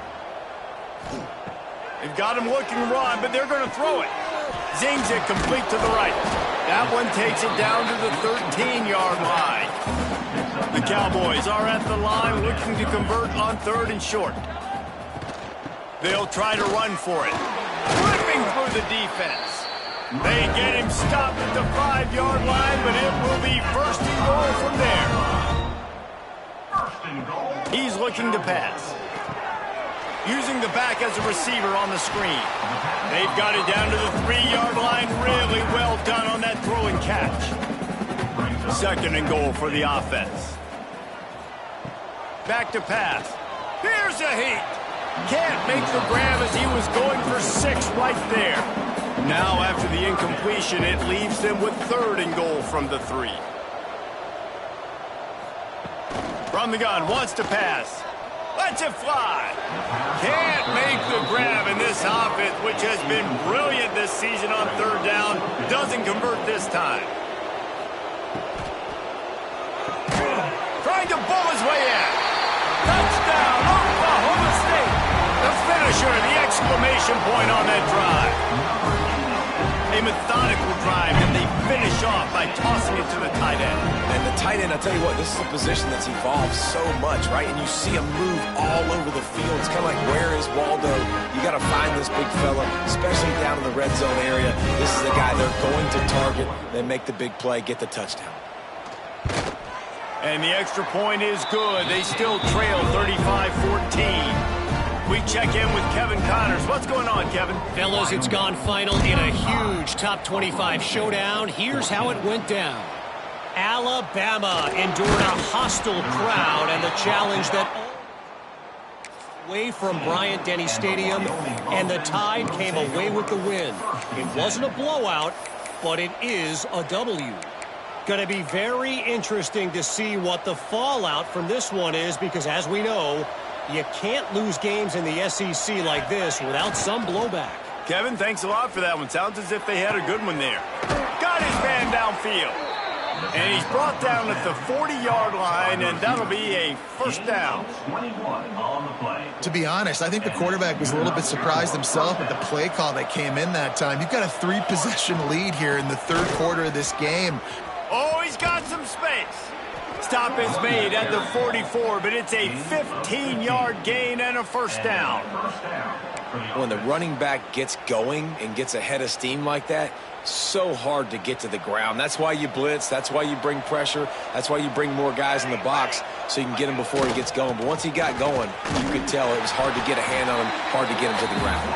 They've got him looking to run, but they're going to throw it. Zings it complete to the right. That one takes it down to the 13-yard line. The Cowboys are at the line looking to convert on 3rd and short. They'll try to run for it. Ripping through the defense. They get him stopped at the 5-yard line, but it will be 1st and goal from there. He's looking to pass. Using the back as a receiver on the screen. They've got it down to the 3-yard line. Really well done on that throw and catch. 2nd and goal for the offense. Back to pass. Here's a heat. Can't make the grab as he was going for 6 right there. Now after the incompletion, it leaves them with 3rd and goal from the 3. From the gun, wants to pass. Lets it fly. Can't make the grab in this offense, which has been brilliant this season on 3rd down. Doesn't convert this time. Trying to bull his way in. Touchdown, Oklahoma State. The finisher, the exclamation point on that drive. A methodical drive, and they finish off by tossing it to the tight end. And the tight end, I'll tell you what, this is a position that's evolved so much, right? And you see him move all over the field. It's kind of like, where is Waldo? You got to find this big fella, especially down in the red zone area. This is the guy they're going to target. They make the big play, get the touchdown. And the extra point is good. They still trail 35-14. We check in with Kevin Connors. What's going on, Kevin? Fellas, it's gone final in a huge top 25 showdown. Here's how it went down. Alabama endured a hostile crowd and the challenge that away from Bryant-Denny Stadium, and the Tide came away with the win. It wasn't a blowout, but it is a W. Going to be very interesting to see what the fallout from this one is, because as we know, you can't lose games in the SEC like this without some blowback. Kevin, thanks a lot for that one. Sounds as if they had a good one there. Got his man downfield. And he's brought down at the 40-yard line, and that'll be a 1st down. To be honest, I think the quarterback was a little bit surprised himself at the play call that came in that time. You've got a 3-possession lead here in the 3rd quarter of this game. Oh, he's got some space. Stop is made at the 44, but it's a 15-yard gain and a 1st down. When the running back gets going and gets ahead of steam like that, so hard to get to the ground. That's why you blitz. That's why you bring pressure. That's why you bring more guys in the box so you can get him before he gets going. But once he got going, you could tell it was hard to get a hand on him, hard to get him to the ground.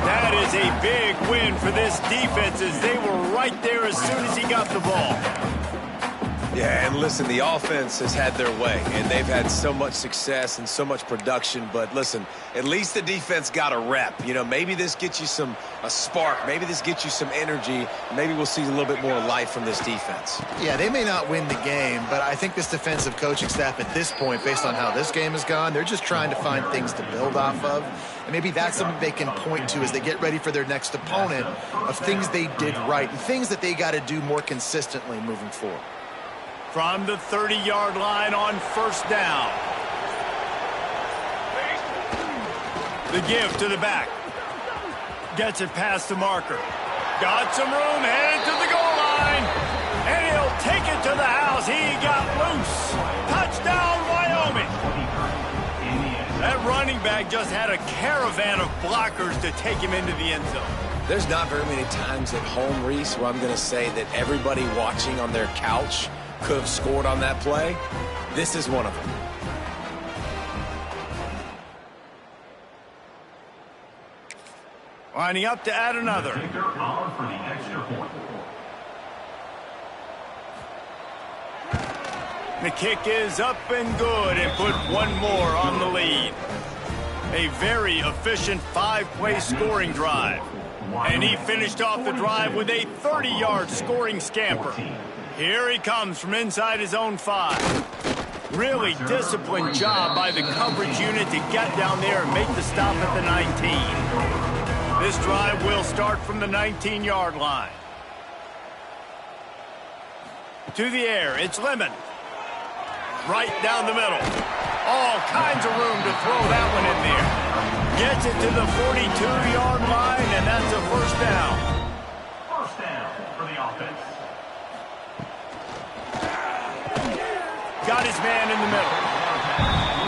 That is a big win for this defense, as they were right there as soon as he got the ball. Yeah, and listen, the offense has had their way, and they've had so much success and so much production. But listen, at least the defense got a rep. You know, maybe this gets you a spark. Maybe this gets you some energy. Maybe we'll see a little bit more life from this defense. Yeah, they may not win the game, but I think this defensive coaching staff at this point, based on how this game has gone, they're just trying to find things to build off of. And maybe that's something they can point to as they get ready for their next opponent, of things they did right and things that they got to do more consistently moving forward. From the 30-yard line on 1st down. The give to the back. Gets it past the marker. Got some room, headed to the goal line. And he'll take it to the house. He got loose. Touchdown, Wyoming. That running back just had a caravan of blockers to take him into the end zone. There's not very many times at home, Reese, where I'm going to say that everybody watching on their couch could have scored on that play. This is one of them. Lining up to add another. The kick is up and good and put one more on the lead. A very efficient 5-play scoring drive. And he finished off the drive with a 30-yard scoring scamper. Here he comes from inside his own 5. Really disciplined job by the coverage unit to get down there and make the stop at the 19. This drive will start from the 19-yard line. To the air, it's Lemon. Right down the middle. All kinds of room to throw that one in there. Gets it to the 42-yard line, and that's a first down. First down for the offense. Got his man in the middle.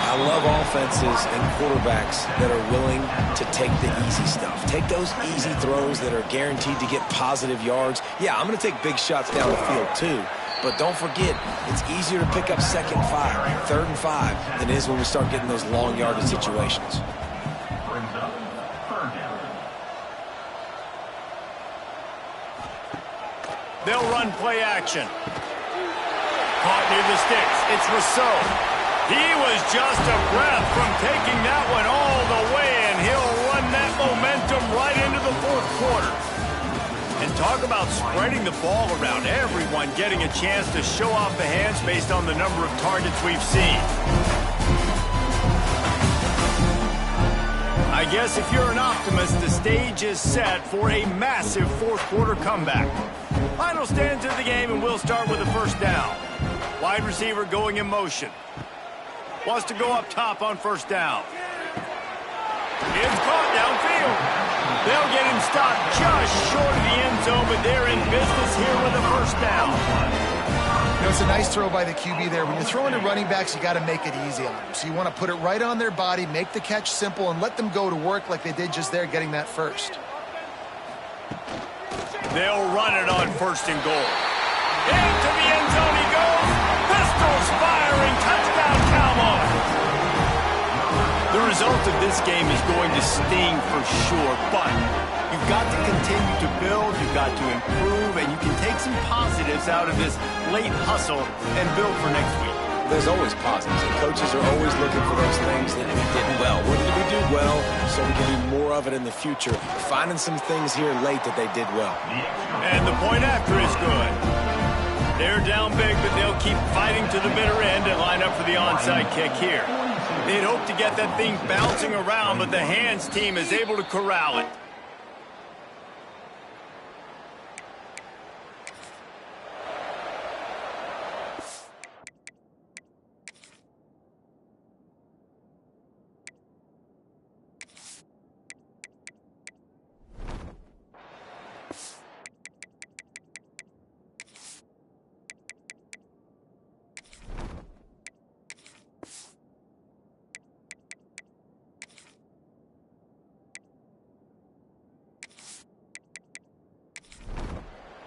I love offenses and quarterbacks that are willing to take the easy stuff. Take those easy throws that are guaranteed to get positive yards. Yeah, I'm going to take big shots down the field too. But don't forget, it's easier to pick up 2nd and 5, 3rd and 5 than it is when we start getting those long yardage situations. Brings up third down. They'll run play action. Caught near the sticks. It's Rousseau. He was just a breath from taking that one all the way, and he'll run that momentum right into the 4th quarter. And talk about spreading the ball around. Everyone getting a chance to show off the hands based on the number of targets we've seen. I guess if you're an optimist, the stage is set for a massive 4th quarter comeback. Final stanza of the game, and we'll start with a first down. Wide receiver going in motion. Wants to go up top on first down. It's caught downfield. They'll get him stopped just short of the end zone, but they're in business here with a first down. You know, it's a nice throw by the QB there. When you're throwing to running backs, you got to make it easy on them. So you want to put it right on their body, make the catch simple, and let them go to work like they did just there, getting that first. They'll run it on 1st and goal. Into the end zone he goes. Pistols firing. Touchdown, Cowboys. The result of this game is going to sting for sure, but you've got to continue to build, you've got to improve, and you can take some positives out of this late hustle and build for next week. There's always positives, and coaches are always looking for those things that we did well. What did we do well so we can do more of it in the future? Finding some things here late that they did well. And the point after is good. They're down big, but they'll keep fighting to the bitter end and line up for the onside kick here. They'd hope to get that thing bouncing around, but the hands team is able to corral it.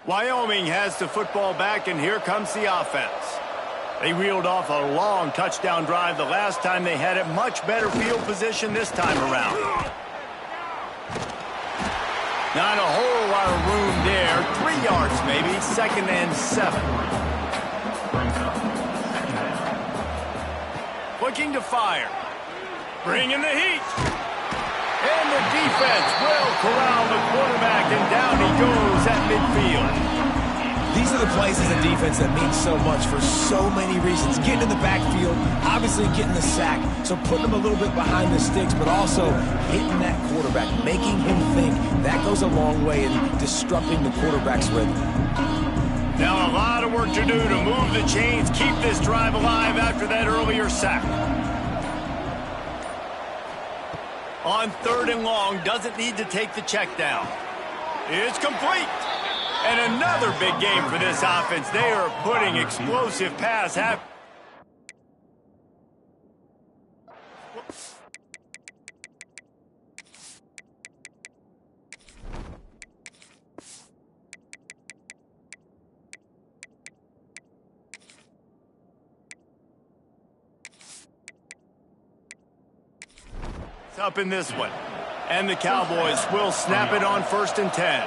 Wyoming has the football back, and here comes the offense. They reeled off a long touchdown drive the last time they had it. Much better field position this time around. Not a whole lot of room there. 3 yards maybe. 2nd and 7. Looking to fire. Bringing the heat. And the defense will corral the quarterback, and down he goes at midfield. These are the plays as a defense that mean so much for so many reasons. Getting in the backfield, obviously getting the sack, so putting them a little bit behind the sticks, but also hitting that quarterback, making him think. That goes a long way in disrupting the quarterback's rhythm. Now a lot of work to do to move the chains, keep this drive alive after that earlier sack. On 3rd and long, doesn't need to take the check down. It's complete. And another big game for this offense. They are putting explosive pass. Up in this one. And the Cowboys will snap it on 1st and 10.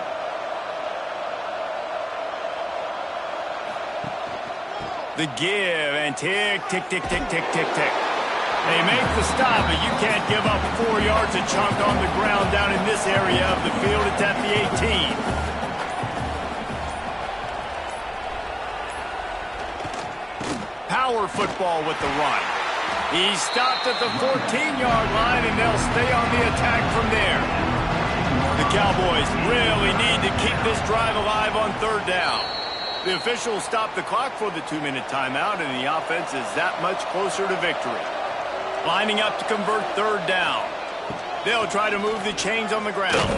The give and tick, tick, tick, tick, tick, tick, tick. They make the stop, but you can't give up 4 yards a chunk on the ground down in this area of the field. It's at the 18. Power football with the run. He stopped at the 14-yard line, and they'll stay on the attack from there. The Cowboys really need to keep this drive alive on 3rd down. The officials stopped the clock for the 2-minute timeout, and the offense is that much closer to victory. Lining up to convert 3rd down. They'll try to move the chains on the ground.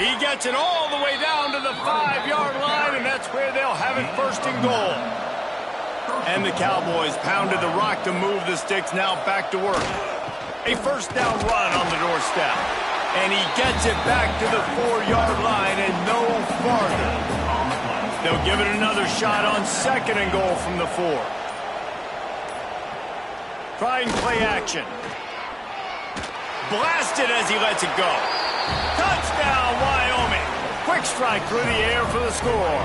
He gets it all the way down to the 5-yard line, and that's where they'll have it 1st and goal. And the Cowboys pounded the rock to move the sticks, now back to work. A 1st down run on the doorstep. And he gets it back to the 4-yard line and no farther. They'll give it another shot on 2nd and goal from the 4. Trying play action. Blasted as he lets it go. Touchdown, Wyoming. Quick strike through the air for the score.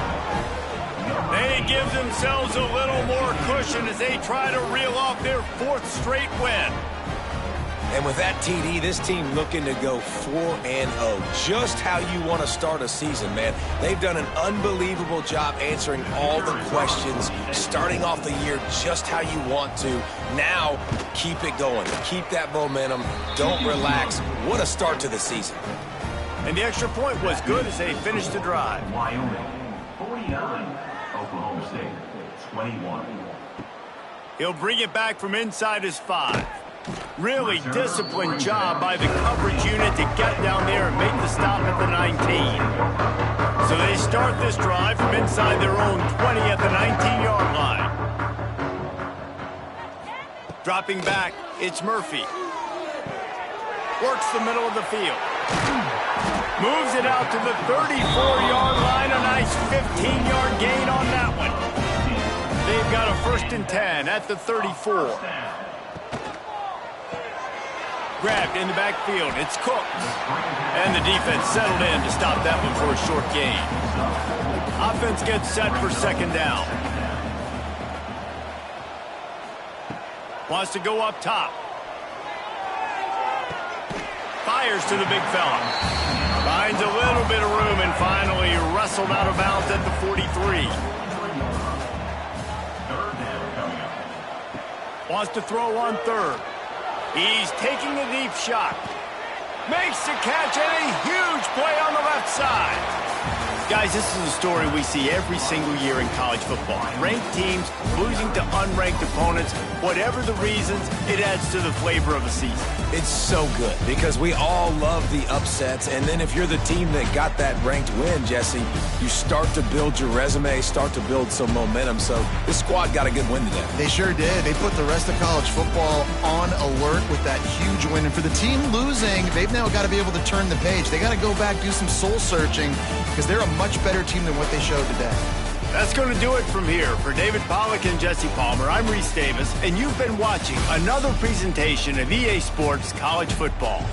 They give themselves a little more cushion as they try to reel off their 4th straight win. And with that TD, this team looking to go 4-0. Just how you want to start a season, man. They've done an unbelievable job answering all the questions, starting off the year just how you want to. Now, keep it going. Keep that momentum. Don't relax. What a start to the season. And the extra point was good as they finished the drive. Wyoming, 49. Oklahoma State, 21. He'll bring it back from inside his 5. Really disciplined job by the coverage unit to get down there and make the stop at the 19. So they start this drive from inside their own 20 at the 19-yard line. Dropping back, it's Murphy. Works the middle of the field. Moves it out to the 34-yard line. A nice 15-yard gain on that one. They've got a 1st and 10 at the 34. Grabbed in the backfield. It's Cook. And the defense settled in to stop that one for a short gain. Offense gets set for 2nd down. Wants to go up top. Fires to the big fella. Finds a little bit of room and finally wrestled out of bounds at the 43. Wants to throw on 3rd. He's taking a deep shot. Makes the catch and a huge play on the left side. Guys, this is a story we see every single year in college football. Ranked teams losing to unranked opponents. Whatever the reasons, it adds to the flavor of a season. It's so good because we all love the upsets. And then if you're the team that got that ranked win, Jesse, you start to build your resume, start to build some momentum. So this squad got a good win today. They sure did. They put the rest of college football on alert with that huge win. And for the team losing, they've now got to be able to turn the page. They got to go back, do some soul searching, because they're a much better team than what they showed today. That's going to do it from here. For David Pollack and Jesse Palmer, I'm Reese Davis, and you've been watching another presentation of EA Sports College Football.